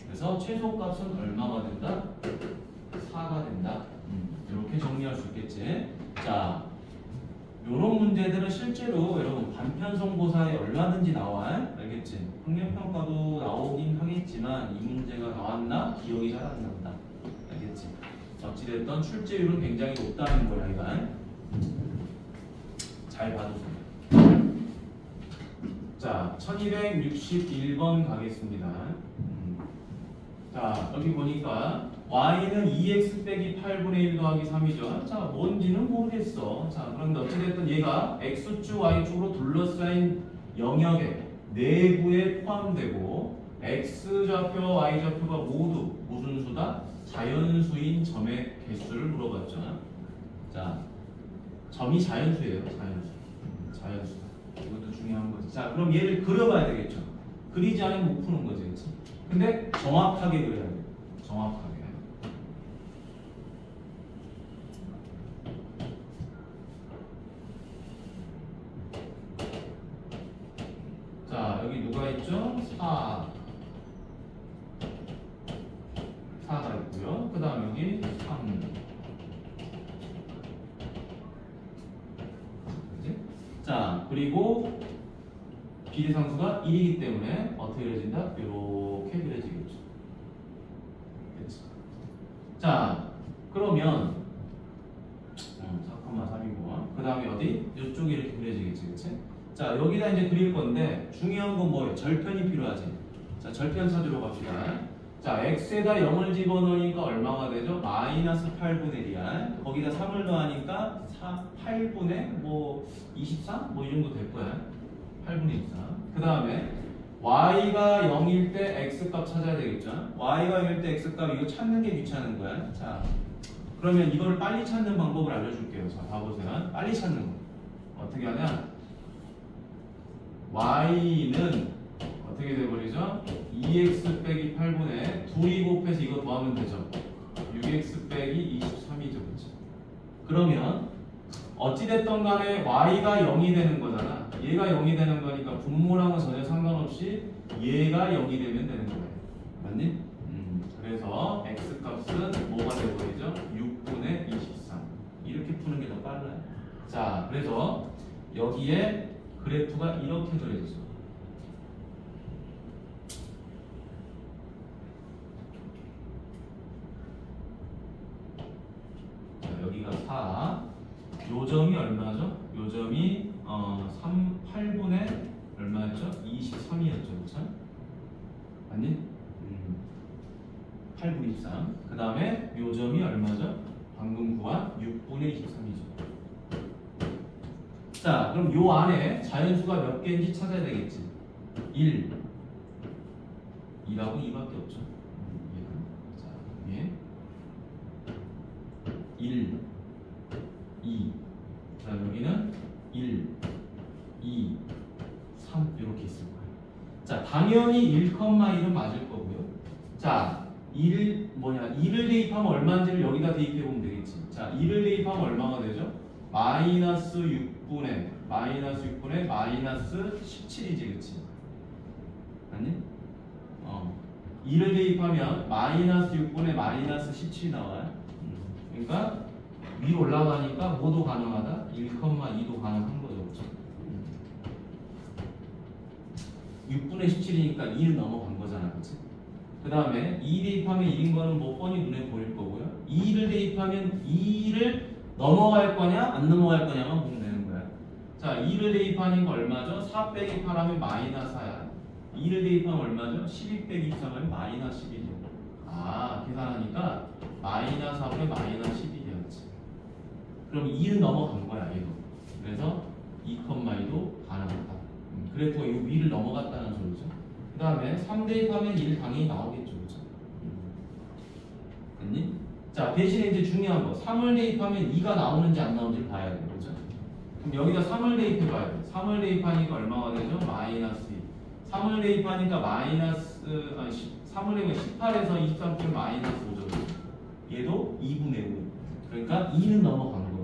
그래서 최소값은 얼마가 된다? 4가 된다. 이렇게 정리할 수 있겠지. 자, 요런 문제들은 실제로 여러분 반편성고사에 얼마든지 나와. 알겠지? 학력평가도 나오긴 하겠지만 이 문제가 나왔나? 기억이 잘 안 난다. 알겠지? 어찌됐든 출제율은 굉장히 높다는 거야, 이건. 잘 봐주세요. 자, 1261번 가겠습니다. 자, 여기 보니까 y는 2x 빼기 8분의 1 더하기 3이죠. 자, 뭔지는 모르겠어. 자, 그런데 어찌됐든 얘가 x축, y축으로 둘러싸인 영역의 내부에 포함되고 x좌표와 y좌표가 모두 무슨 수다? 자연수인 점의 개수를 물어봤죠. 자, 점이 자연수예요. 자연수. 이것도 중요한 거지. 자, 그럼 얘를 그려봐야 되겠죠. 그리지 않으면 못 푸는 거지, 그렇지? 근데 정확하게 그려야 돼. 정확하게. 자, 여기 누가 있죠? 4가 있고요. 그 다음 여기 3. 그치? 자, 그리고 비례상수가 1이기 때문에 어떻게 그려진다? 이렇게 그려지겠죠. 그치? 자, 그러면 4,3이고 그 다음에 어디? 이쪽에 이렇게 그려지겠지, 그치? 자, 여기다 이제 그릴 건데 중요한 건 뭐예요? 절편이 필요하지. 자, 절편 찾으러 갑시다. 자, x에다 0을 집어넣으니까 얼마가 되죠? 마이너스 8분의 1이야. 거기다 3을 더하니까 8분의 24? 이 정도 될 거야. 8분의 24. 그 다음에 y가 0일 때 x값 찾아야 되겠죠? y가 0일 때 x값 이거 찾는 게 귀찮은 거야. 자, 그러면 이걸 빨리 찾는 방법을 알려줄게요. 자, 봐보세요. 빨리 찾는 거. 어떻게 하냐? y는 어떻게 돼버리죠? 2x 빼기 8분의 2이 곱해서 이거 더하면 되죠. 6x 빼기 23이죠. 그렇죠? 그러면 어찌됐든 간에 y가 0이 되는 거잖아. 얘가 0이 되는 거니까 분모랑은 전혀 상관없이 얘가 0이 되면 되는 거예요. 맞니? 그래서 x값은 뭐가 돼버리죠? 6분의 23. 이렇게 푸는 게 더 빨라요. 자, 그래서 여기에 그래프가 이렇게 그려지죠. 자, 여기가 4. 요점이 얼마죠? 요점이 8분의 얼마였죠? 23이었죠. 그렇죠? 아니? 8분의 23. 그 다음에 요점이 얼마죠? 방금 구한 6분의 23이죠. 자, 그럼 요 안에 자연수가 몇 개인지 찾아야 되겠지. 1. 2라고 2밖에 없죠. 자, 여기에 1, 2. 자, 여기는 1, 2, 3 이렇게 있을 거예요. 자, 당연히 1,1은 맞을 거고요. 자, 2를 대입하면 얼마인지를 여기다 대입해 보면 되겠지. 자, 2를 대입하면 얼마가 되죠? 마이너스 6분의 마이너스 17이지, 그치? 아니? 2를 대입하면 마이너스 6분의 마이너스 17이 나와요. 그러니까 위로 올라가니까 뭐도 가능하다? 1,2도 가능한 거죠, 그렇죠? 6분의 17이니까 2는 넘어간 거잖아, 그치? 그 다음에 2 대입하면 1인 거는 뭐 뻔히 눈에 보일 거고요. 2를 대입하면 2를 넘어갈 거냐 안 넘어갈 거냐만 보면 되는 거야. 자, 2를 대입하니까 얼마죠? 4 빼기 8 하면 마이너스 4야. 2를 대입하면 얼마죠? 12 빼기 23 하면 마이너스 11이죠. 아, 계산하니까 마이너스 4분의 마이너스 11이었지. 그럼 2는 넘어간 거야, 얘도. 그래서 2,2도 가능하다. 그래프가 이 위를 넘어갔다는 소리죠. 그 다음에 3 대입하면 1 당연히 나오겠죠. 그렇죠? 됐니? 자, 대신에 이제 중요한 거 3을 대입하면 2가 나오는지 안 나오는지 봐야 돼요. 그렇죠? 그럼 여기다 3을 대입해 봐야 돼. 3을 대입하니까 얼마가 되죠? 마이너스 2. 3을 대입하니까 마이너스 3을 대입하면 18에서 23분 마이너스 5죠. 얘도 2분의 5. 그러니까 2는 넘어간 거예요.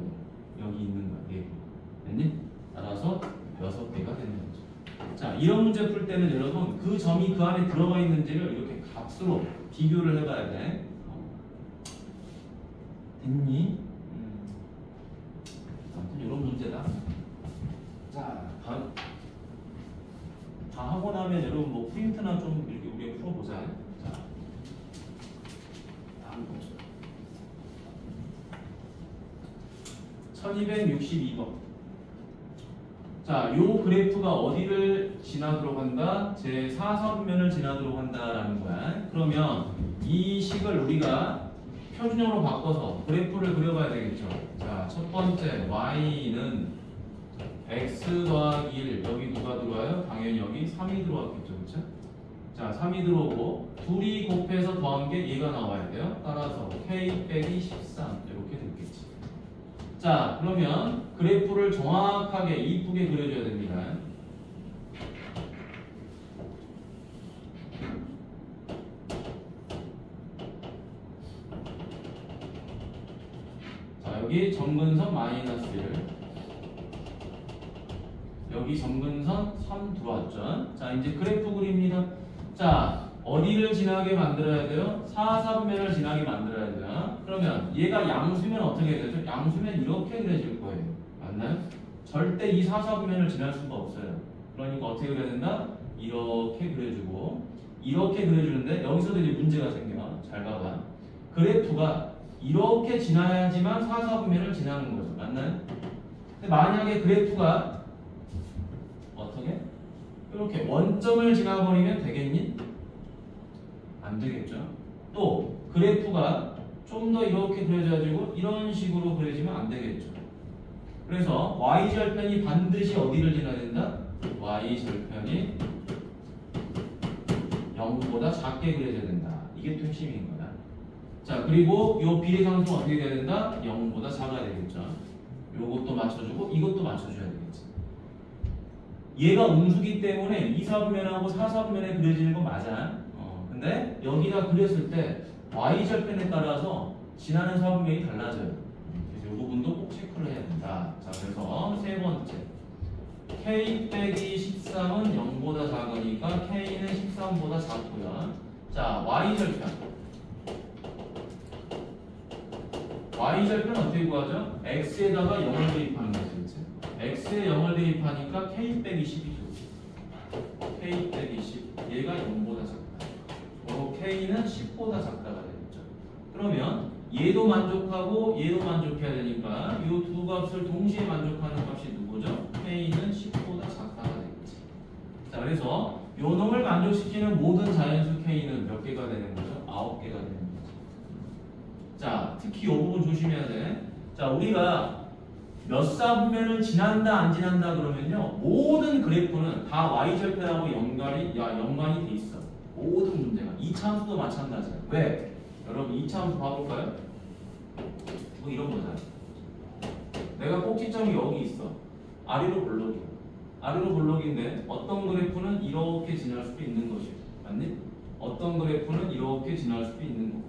여기 있는 거야. 얘도. 됐니? 따라서 6개가 되는 거죠. 자, 이런 문제 풀 때는 여러분 그 점이 그 안에 들어가 있는지를 이렇게 값으로 비교를 해봐야 돼. 됐니? 아무튼 이런 문제다. 자, 다 하고 나면 여러분 뭐 프린트나 좀 이렇게 우리가 풀어보자. 자, 다음 보죠. 1262번. 자, 요 그래프가 어디를 지나도록 한다? 제4선면을 지나도록 한다라는 거야. 그러면 이 식을 우리가 표준형으로 바꿔서 그래프를 그려봐야 되겠죠. 자, 첫 번째 y는 x 더하기 1 여기 누가 들어와요? 당연히 여기 3이 들어왔겠죠. 그쵸? 자, 3이 들어오고 둘이 곱해서 더한 게 얘가 나와야 돼요. 따라서 k 빼기 13 이렇게 됐겠지. 자, 그러면 그래프를 정확하게 이쁘게 그려줘야 됩니다. 자, 여기 점근선 마이너스 1 여기 점근선 3 들어왔죠. 자, 이제 그래프 그립니다. 자, 어디를 지나게 만들어야 돼요? 4, 3면을 지나게 만들어야 돼요. 그러면 얘가 양수면 어떻게 되죠? 양수면 이렇게 그려질 거예요. 맞나요? 절대 이 4, 4면을 지날 수가 없어요. 그러니까 어떻게 그려야 된다? 이렇게 그려주고 이렇게 그려주는데 여기서도 이제 문제가 생겨요. 잘 봐봐. 그래프가 이렇게 지나야지만 4, 4면을 지나는 거죠. 맞나요? 근데 만약에 그래프가 어떻게? 이렇게 원점을 지나버리면 되겠니? 안 되겠죠. 또 그래프가 좀 더 이렇게 그려져가지고 이런 식으로 그려지면 안 되겠죠. 그래서 y절편이 반드시 어디를 지나야 된다? y절편이 0보다 작게 그려져야 된다. 이게 또 핵심인 거다. 자, 그리고 이 비례상수는 어떻게 돼야 된다? 0보다 작아야 되겠죠. 요것도 맞춰주고 이것도 맞춰줘야 되겠지. 얘가 음수기 때문에 2, 4분면하고 4, 4분면에 그려지는 건 맞아. 근데 여기다 그렸을 때 y절편에 따라서 지나는 4분면이 달라져요. 그래서 이 부분도 꼭 체크를 해야 된다. 자, 그래서 세 번째 k 빼기 13은 0보다 작으니까 k는 13보다 작고요. 자, y절편 어떻게 구하죠? x에다가 0을 대입하는 거죠. 그치? x에 0을 대입하니까 k 빼기 10이죠. k 빼기 10 얘가 0보다 작다. k는 10보다 작다가 되겠죠. 그러면 얘도 만족하고 얘도 만족해야 되니까 이 두 값을 동시에 만족하는 값이 누구죠? k는 10보다 작다가 되겠지. 자, 그래서 요 놈을 만족시키는 모든 자연수 k는 몇 개가 되는 거죠? 9개가 되는 거죠. 자, 특히 이 부분 조심해야 돼. 자, 우리가 몇 사분면을 지난다 안 지난다 그러면요 모든 그래프는 다 y절편하고 연관이 돼 있어. 모든 문제가 2차함수도 마찬가지야. 왜? 여러분 2차함수 봐볼까요? 뭐 이런 거잖아. 내가 꼭지점이 여기 있어. 아래로 볼록이야. 아래로 볼록인데 어떤 그래프는 이렇게 지날 수도 있는 것이야. 맞니? 어떤 그래프는 이렇게 지날 수도 있는 거고.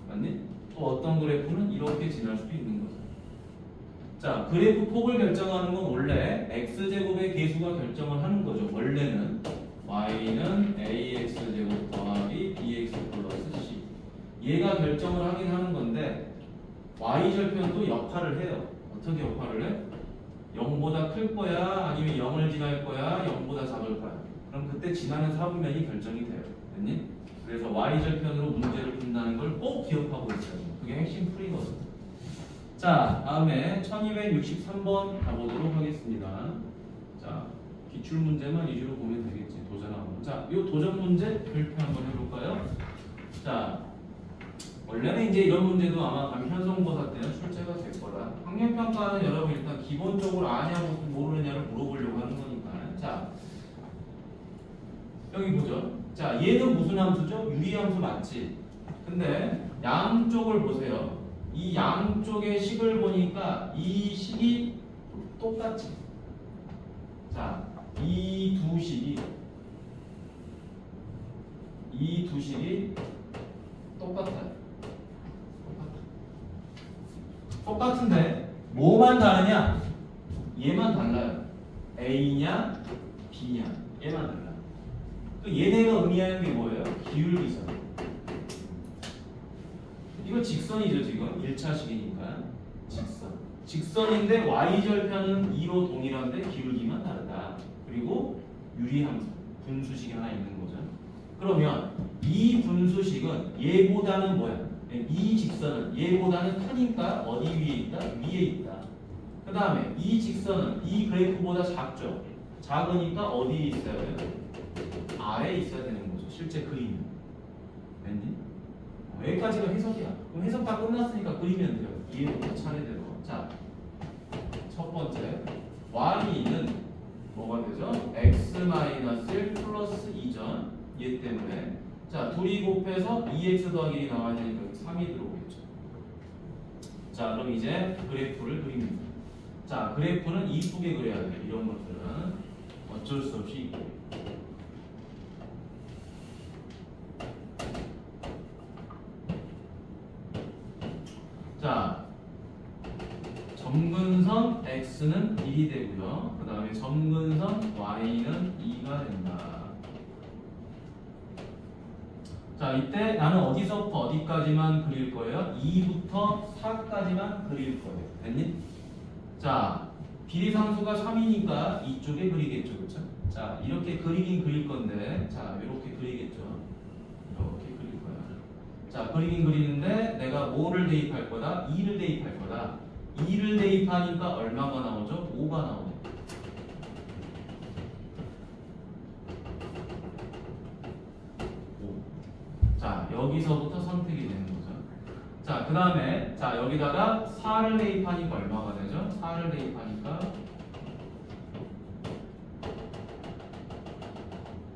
맞니? 또 어떤 그래프는 이렇게 지날 수도 있는 거죠. 자, 그래프 폭을 결정하는 건 원래 x제곱의 개수가 결정을 하는 거죠. 원래는 y는 ax제곱 더하기 bx 플러스 c 얘가 결정을 하긴 하는 건데 y절편도 역할을 해요. 어떻게 역할을 해? 0보다 클 거야? 아니면 0을 지날 거야? 0보다 작을 거야? 그럼 그때 지나는 사분면이 결정이 돼요. 됐니? 그래서 y절편으로 문제를 푼다는 걸 꼭 기억하고 있어요. 그게 핵심 풀이거든. 자, 다음에 1263번 가보도록 하겠습니다. 자, 기출 문제만 위주로 보면 되겠지. 도전하고. 자, 이 도전 문제 발표 한번 해볼까요? 자, 원래는 이제 이런 문제도 아마 감편성고사 때는 출제가 될 거라. 학력평가는 여러분 일단 기본적으로 아냐고 모르느냐를 물어보려고 하는 거니까. 자, 여기 보죠. 자, 얘는 무슨 함수죠? 유리함수 맞지? 근데 양쪽을 보세요. 이 양쪽의 식을 보니까 이 식이 똑같지. 자, 이 두 식이 똑같아요. 똑같은데 뭐만 다르냐? 얘만 달라요. A냐 B냐 얘만 달라. 얘네가 의미하는 게 뭐예요? 기울기선. 이거 직선이죠. 지금 1차식이니까 직선인데 y절편은 2로 동일한데 기울기만 다르다. 그리고 유리함수 분수식이 하나 있는 거죠. 그러면 이 분수식은 얘보다는 뭐야? 이 직선은 얘보다는 크니까 어디 위에 있다? 위에 있다. 그 다음에 이 직선은 이 그래프보다 작죠. 작으니까 어디에 있어야 돼요? 아래에 있어야 되는 거죠. 실제 그림은. 왠지? 여기까지가 해석이야. 그럼 해석 다 끝났으니까 그리면 돼요. 이해부터 차례대로. 자, 첫 번째 y는 뭐가 되죠? x-1 플러스 2전 얘 때문에 자 둘이 곱해서 2x 더하기 1이 나와야 되니까 3이 들어오겠죠. 자 그럼 이제 그래프를 그립니다. 자 그래프는 이쁘게 그려야 돼요. 이런 것들은 어쩔 수 없이 있고. 자 점근선 x는 1이 되고요. 그 다음에 점근선 y는 2가 된다. 자 이때 나는 어디서부터 어디까지만 그릴 거예요? 2부터 4까지만 그릴 거예요. 됐니? 자 비례상수가 3이니까 이쪽에 그리겠죠. 그렇죠? 자 이렇게 그리긴 그릴 건데 자 이렇게 그리겠죠. 이렇게 그릴 거야. 자 그리긴 그리는데 내가 뭐를 대입할 거다? 2를 대입할 거다. 2를 대입하니까 얼마가 나오죠? 5가 나오죠. 자 여기서부터 선택이 되는 거죠. 자 그 다음에 자 여기다가 4를 대입하니까 얼마가 되죠? 4를 대입하니까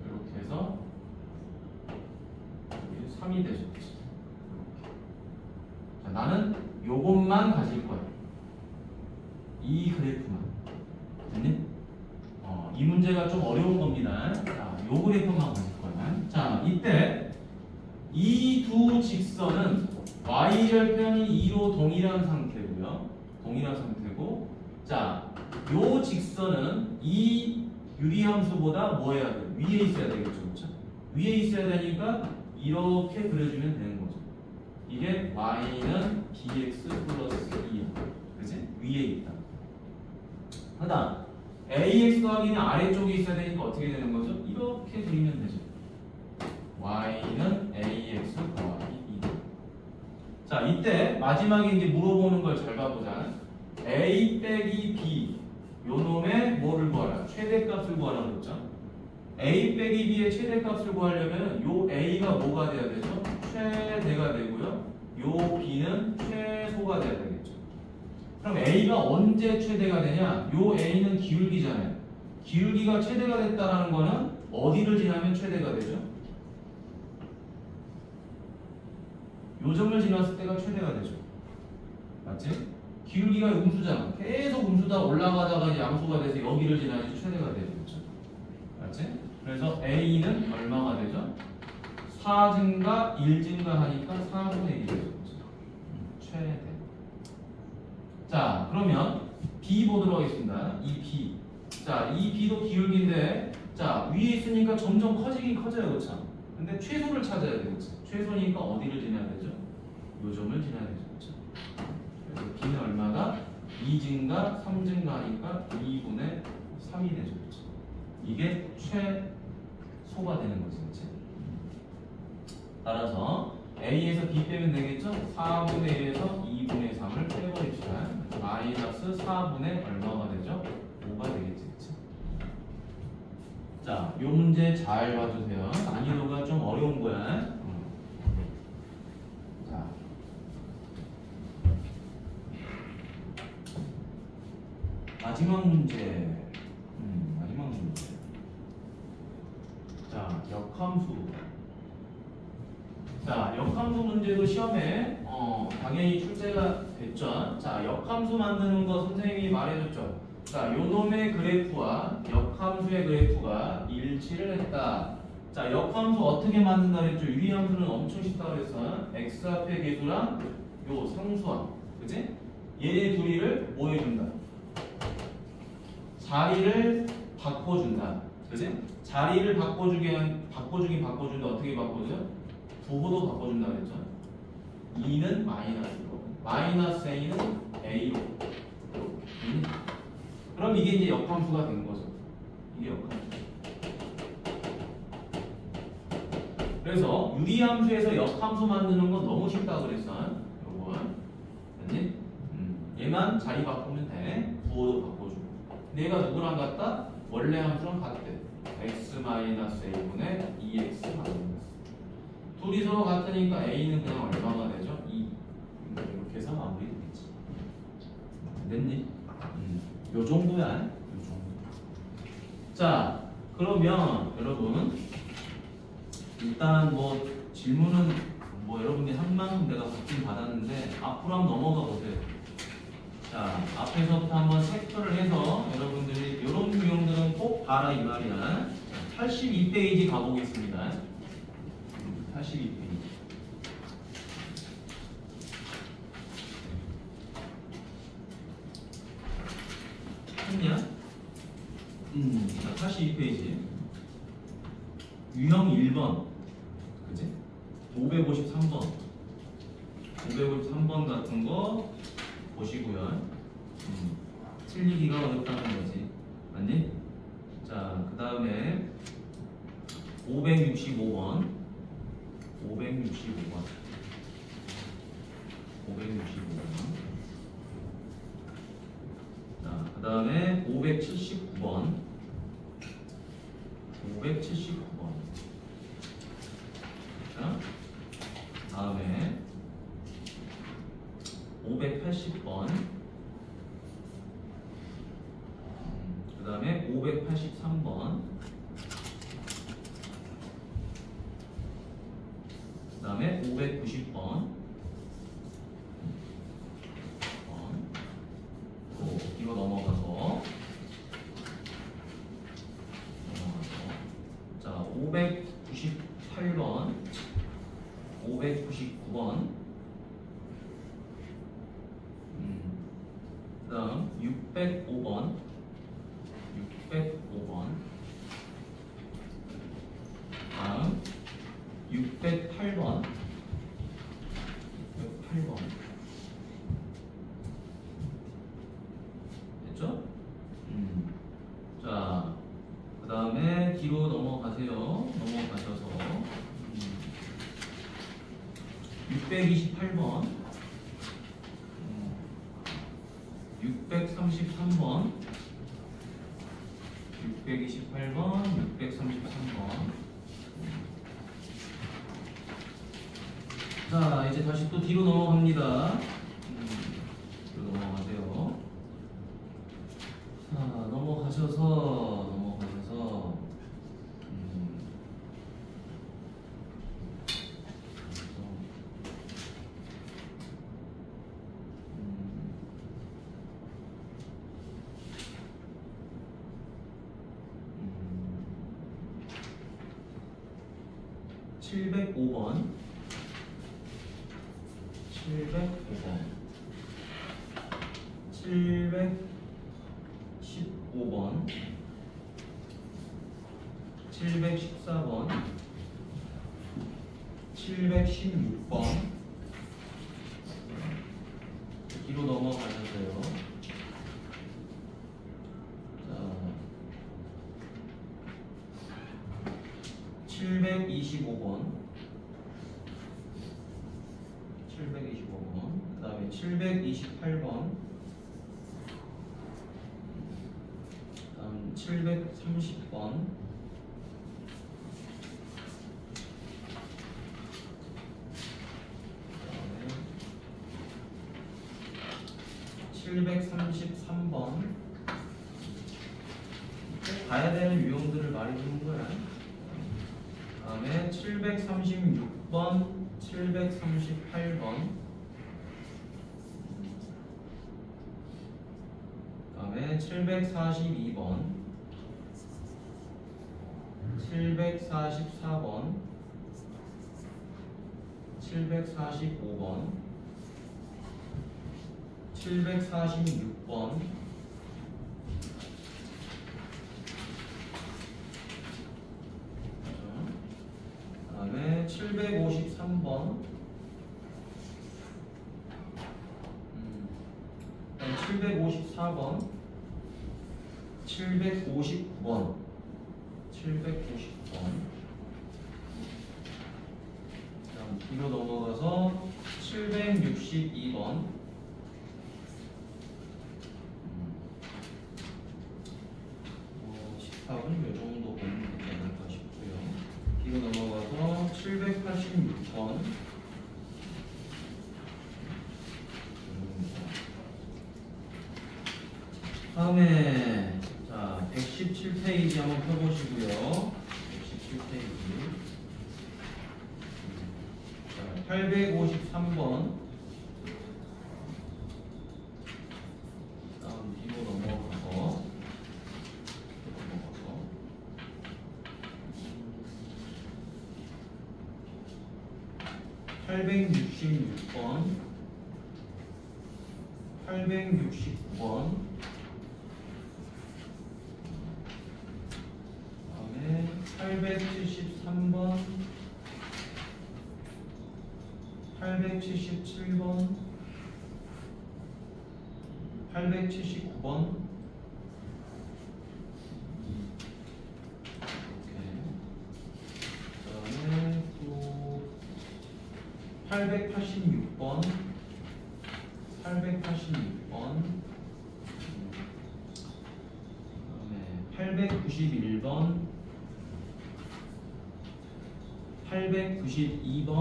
이렇게 해서 여기 3이 되죠. 이렇게. 자 나는 요것만 가질 거야. 이 그래프만. 됐니? 이 문제가 좀 어려운 겁니다. 자, 요 그래프만 가질 거야. 자, 이때 이 두 직선은 y절편이 2로 동일한 상태고요. 동일한 상태고, 자, 요 직선은 이 유리함수보다 뭐 해야 돼? 위에 있어야 되겠죠, 그렇죠? 위에 있어야 되니까 이렇게 그려주면 되는 거죠. 이게 y는 bx 플러스 2야. 그치? 위에 있다. 하다 ax 더하기는 아래쪽에 있어야 되니까 어떻게 되는 거죠? 이렇게 그리면 되죠. y는 ax 더하기 2. 자 이때 마지막에 이제 물어보는 걸 잘 봐보자. a 빼기 b 요 놈의 뭐를 구하라? 최대값을 구하라고 그랬죠. a 빼기 b의 최대값을 구하려면 요 a가 뭐가 돼야 되죠? 최대가 되고요. 요 b는 최소가 돼야 되겠죠. 그럼 a가 언제 최대가 되냐? 요 a는 기울기잖아요. 기울기가 최대가 됐다라는 거는 어디를 지나면 최대가 되죠? 요 점을 지났을 때가 최대가 되죠. 맞지? 기울기가 음수잖아. 계속 음수다 올라가다가 이제 양수가 돼서 여기를 지나야지 최대가 되죠. 그렇죠? 맞지? 그래서 a는 얼마가 되죠? 4 증가 1 증가하니까 4분의 1이 되죠. 최대. 자 그러면 B 보도록 하겠습니다. 이 B. 자 이 B도 기울기인데 자 위에 있으니까 점점 커지긴 커져요. 그렇죠? 근데 최소를 찾아야 돼요. 그렇죠? 최소니까 어디를 지나야 되죠? 요 점을 지나야 되죠. 그렇죠? 그래서 B는 얼마다? 2 증가 3 증가하니까 2분의 3이 되죠. 그렇죠? 이게 최소가 되는 거죠. 그렇죠? 따라서 A에서 B 빼면 되겠죠? 4분의 1에서 2분의 3을 빼버립시다. 마이너스 4분의 얼마가 되죠? 5가 되겠지. 그치? 자, 요 문제 잘 봐주세요. 난이도가 좀 어려운 거야. 자, 마지막 문제. 마지막 문제. 자, 역함수. 자, 역함수 문제도 시험에 당연히 출제가 됐죠. 자, 역함수 만드는 거 선생님이 말해줬죠. 자, 요놈의 그래프와 역함수의 그래프가 일치를 했다. 자, 역함수 어떻게 만든다 그랬죠? 유리함수는 엄청 쉽다 그랬어. x 앞에 계수랑 요 상수함. 그치? 얘네 둘이를 뭐 해준다? 자리를 바꿔준다. 그치? 자리를 바꿔주긴 바꿔준다. 어떻게 바꿔줘? 부호도 바꿔준다 그랬죠. 2는 마이너스로, 마이너스 a는 a로. 그럼 이게 이제 역함수가 된 거죠. 이게 역함수. 그래서 유리함수에서 역함수 만드는 건 너무 쉽다 그랬어. 요거. 됐니? 얘만 자리 바꾸면 돼. 부호도 바꿔주고. 근데 얘가 누구랑 같다? 원래 함수랑 같대. x-a분의 2x 마이너스. 둘이 서로 같으니까 A는 그냥 얼마가 되죠? 2. 이렇게 해서 마무리 되겠지. 됐니? 요 정도야. 요 정도. 자, 그러면 여러분 일단 뭐 질문은 뭐 여러분들이 한 만큼 내가 받긴 받았는데 앞으로 한번 넘어가 보세요. 자, 앞에서부터 한번 체크를 해서 여러분들이 이런 유형들은 꼭 봐라 이 말이야. 82페이지 가보겠습니다. 82페이지. 했냐? 자, 82페이지. 유형 1번. 그지? 553번. 553번 같은 거 보시고요. 틀리기가 어렵다는 거지. 맞니? 자, 그 다음에 565번. 565번. 자, 그 다음에 579번. 579번. 자, 다음에 580번. 그 다음에 583번. 그 다음에 590번. 이거 넘어가서 자, 598번, 599번, 그 다음 605번, 605번, 다음 608번, 608번. 됐죠? 자, 그 다음에 뒤로 넘어가세요. 넘어가셔서 628번, 633번, 628번, 633번. 자, 이제 다시 또 뒤로 넘어갑니다. 뒤로 넘어가세요. 자, 넘어가셔서 칠백 705번, 715번, 714번, 716번. 뒤로 넘어가셔서요. 자, 725번, 725번, 그 다음에 728번, 다음 730번, 그다음에 733번. 꼭 봐야 되는 유형들을 말해주는 거야. 다음에 736번, 738번, 다음에 742번, 744번, 745번, 746번, 그다음에 753번, 754번, 759번, 759번. 다음 뒤로 넘어가서 762번, 10합은 이 정도 보면 되지 않을까 싶고요. 뒤로 넘어가서 786번, 1006번. 다음에 자 117페이지 한번 펴보시고요. 117페이지. 자 853번. 다음 뒤로 넘어가서 866번, 869번, 그다음에 873번, 877번, 879번. 그다음에 또 886번, 886번, 그다음에 891번, 892번,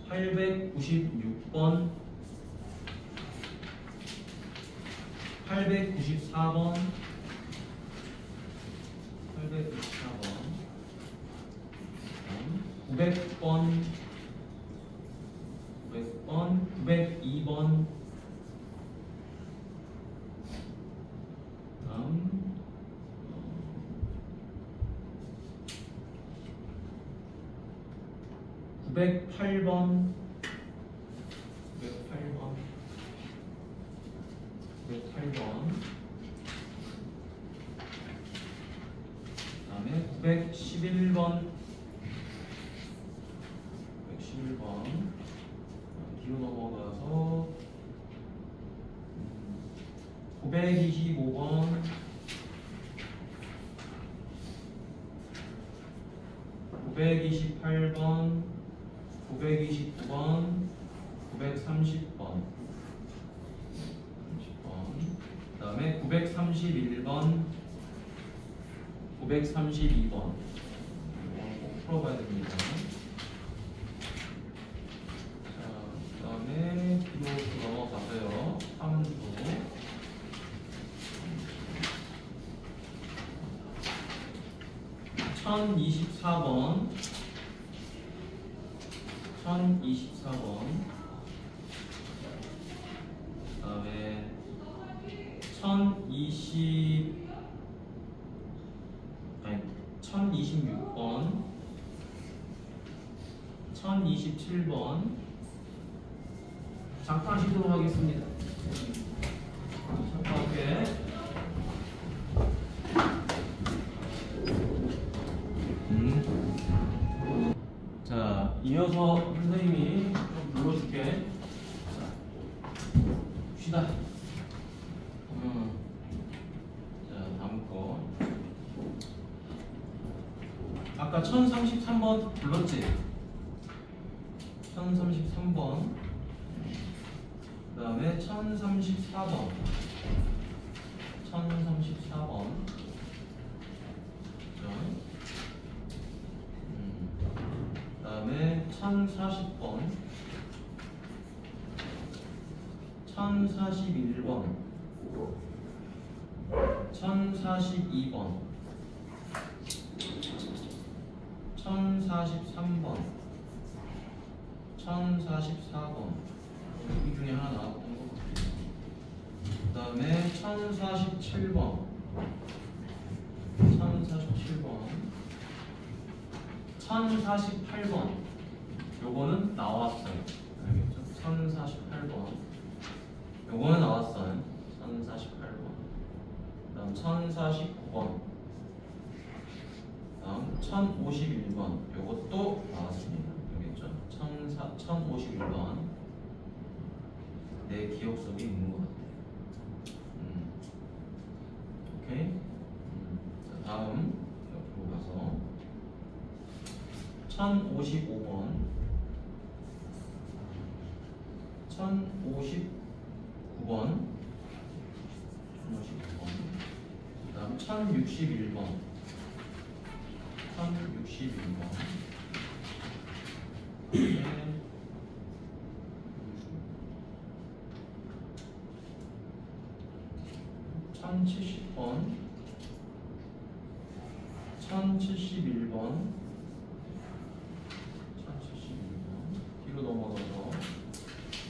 896번, 894번, 894번, 900번, 900번, 902번, 다음 908번, 908번, 908번, 그다음에 911번, 911번. 뒤로 넘어가서 925번, 928번, 929번, 930번, 그 다음에 931번, 932번. 꼭 풀어봐야 됩니다. 자, 그 다음에 뒤로 넘어가서요. 3도 1024번, 1024번, 그 다음에 1026번, 1027번. 잠깐 쉬도록 하겠습니다. 잠깐 할게. 자, 이어서 선생님이 좀 불러줄게. 쉬다. 자, 다음 거. 아까 1033번 불렀지? 1033번. 그 다음에 1034번. 1034번. 그 다음에 1040번, 1041번, 1042번, 1043번, 1044번. 이 중에 하나 나왔던 거. 그 다음에 1047번, 1047번, 1048번. 요거는 나왔어요. 알겠죠? 1048번. 요거는 나왔어요. 1048번. 다음 1049번. 다음 1051번. 요것도 나왔습니다. 알겠죠? 1051번. 내 기억 속에 있는 것 같아요. 오케이? 자, 다음 옆으로 가서 1055번, 1059번, 1059번, 그 다음 1061번, 1061번, (1070번) 1071번 뒤로 넘어가서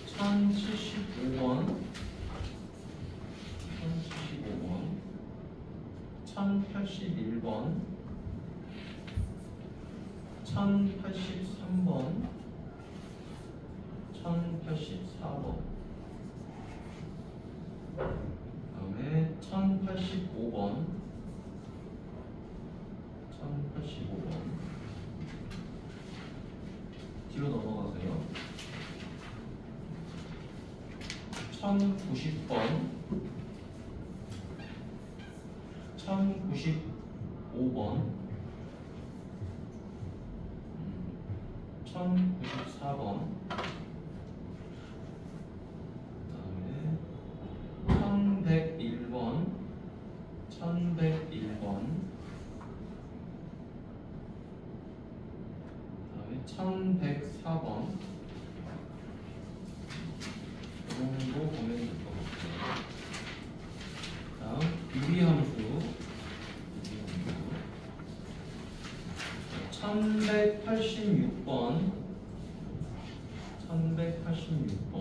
1075번 1081번 1083번 1084번 그다음에 1085번 1085번 뒤로 넘어가세요. 1090번 1095번 1094번 그다음에 1101번 1101번 그다음에 1104번 이 정도 보면 될 것 같아요. 다음 유리함수 1186번 1186번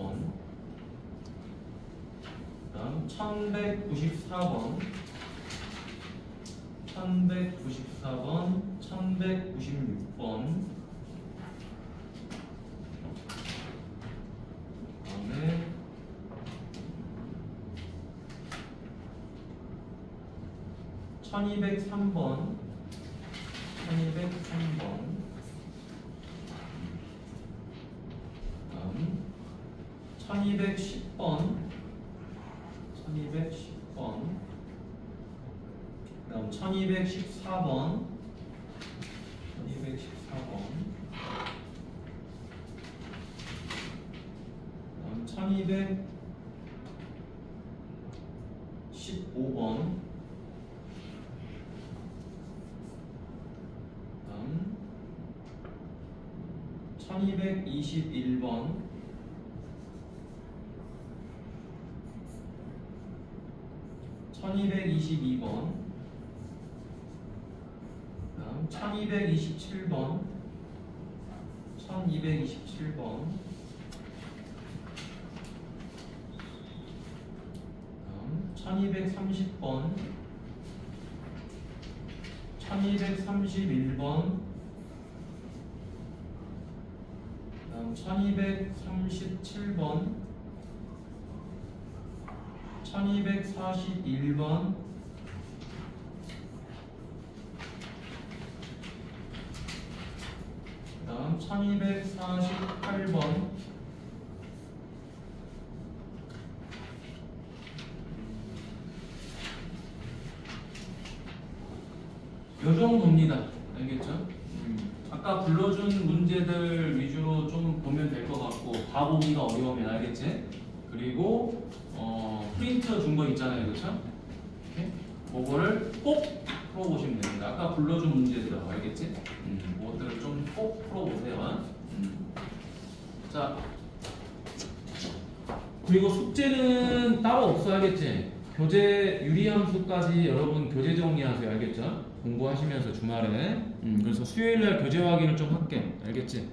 다음 1194번 1196번 그다음에 1203번 1210번 1210번 그다음 1214번 1214번 그다음 1215번 그다음 1221번 1222번 그다음 1227번 1227번 그다음 1230번 1231번 그다음 1237번 1241번 그다음 1248번 요 정도입니다. 알겠죠? 아까 불러준 문제들 위주로 좀 보면 될 것 같고 다 보기가 어려우면 알겠지? 그리고 프린트 준 거 있잖아요, 그렇죠? 그거를 꼭 풀어보시면 됩니다. 아까 불러준 문제들 알겠지? 그것들을 좀 꼭 풀어보세요. 자, 그리고 숙제는 따로 없어, 알겠지? 교재 유리함수까지 여러분 교재 정리하세요, 알겠죠? 공부하시면서 주말에. 그래서 수요일날 교재 확인을 좀 할게, 알겠지?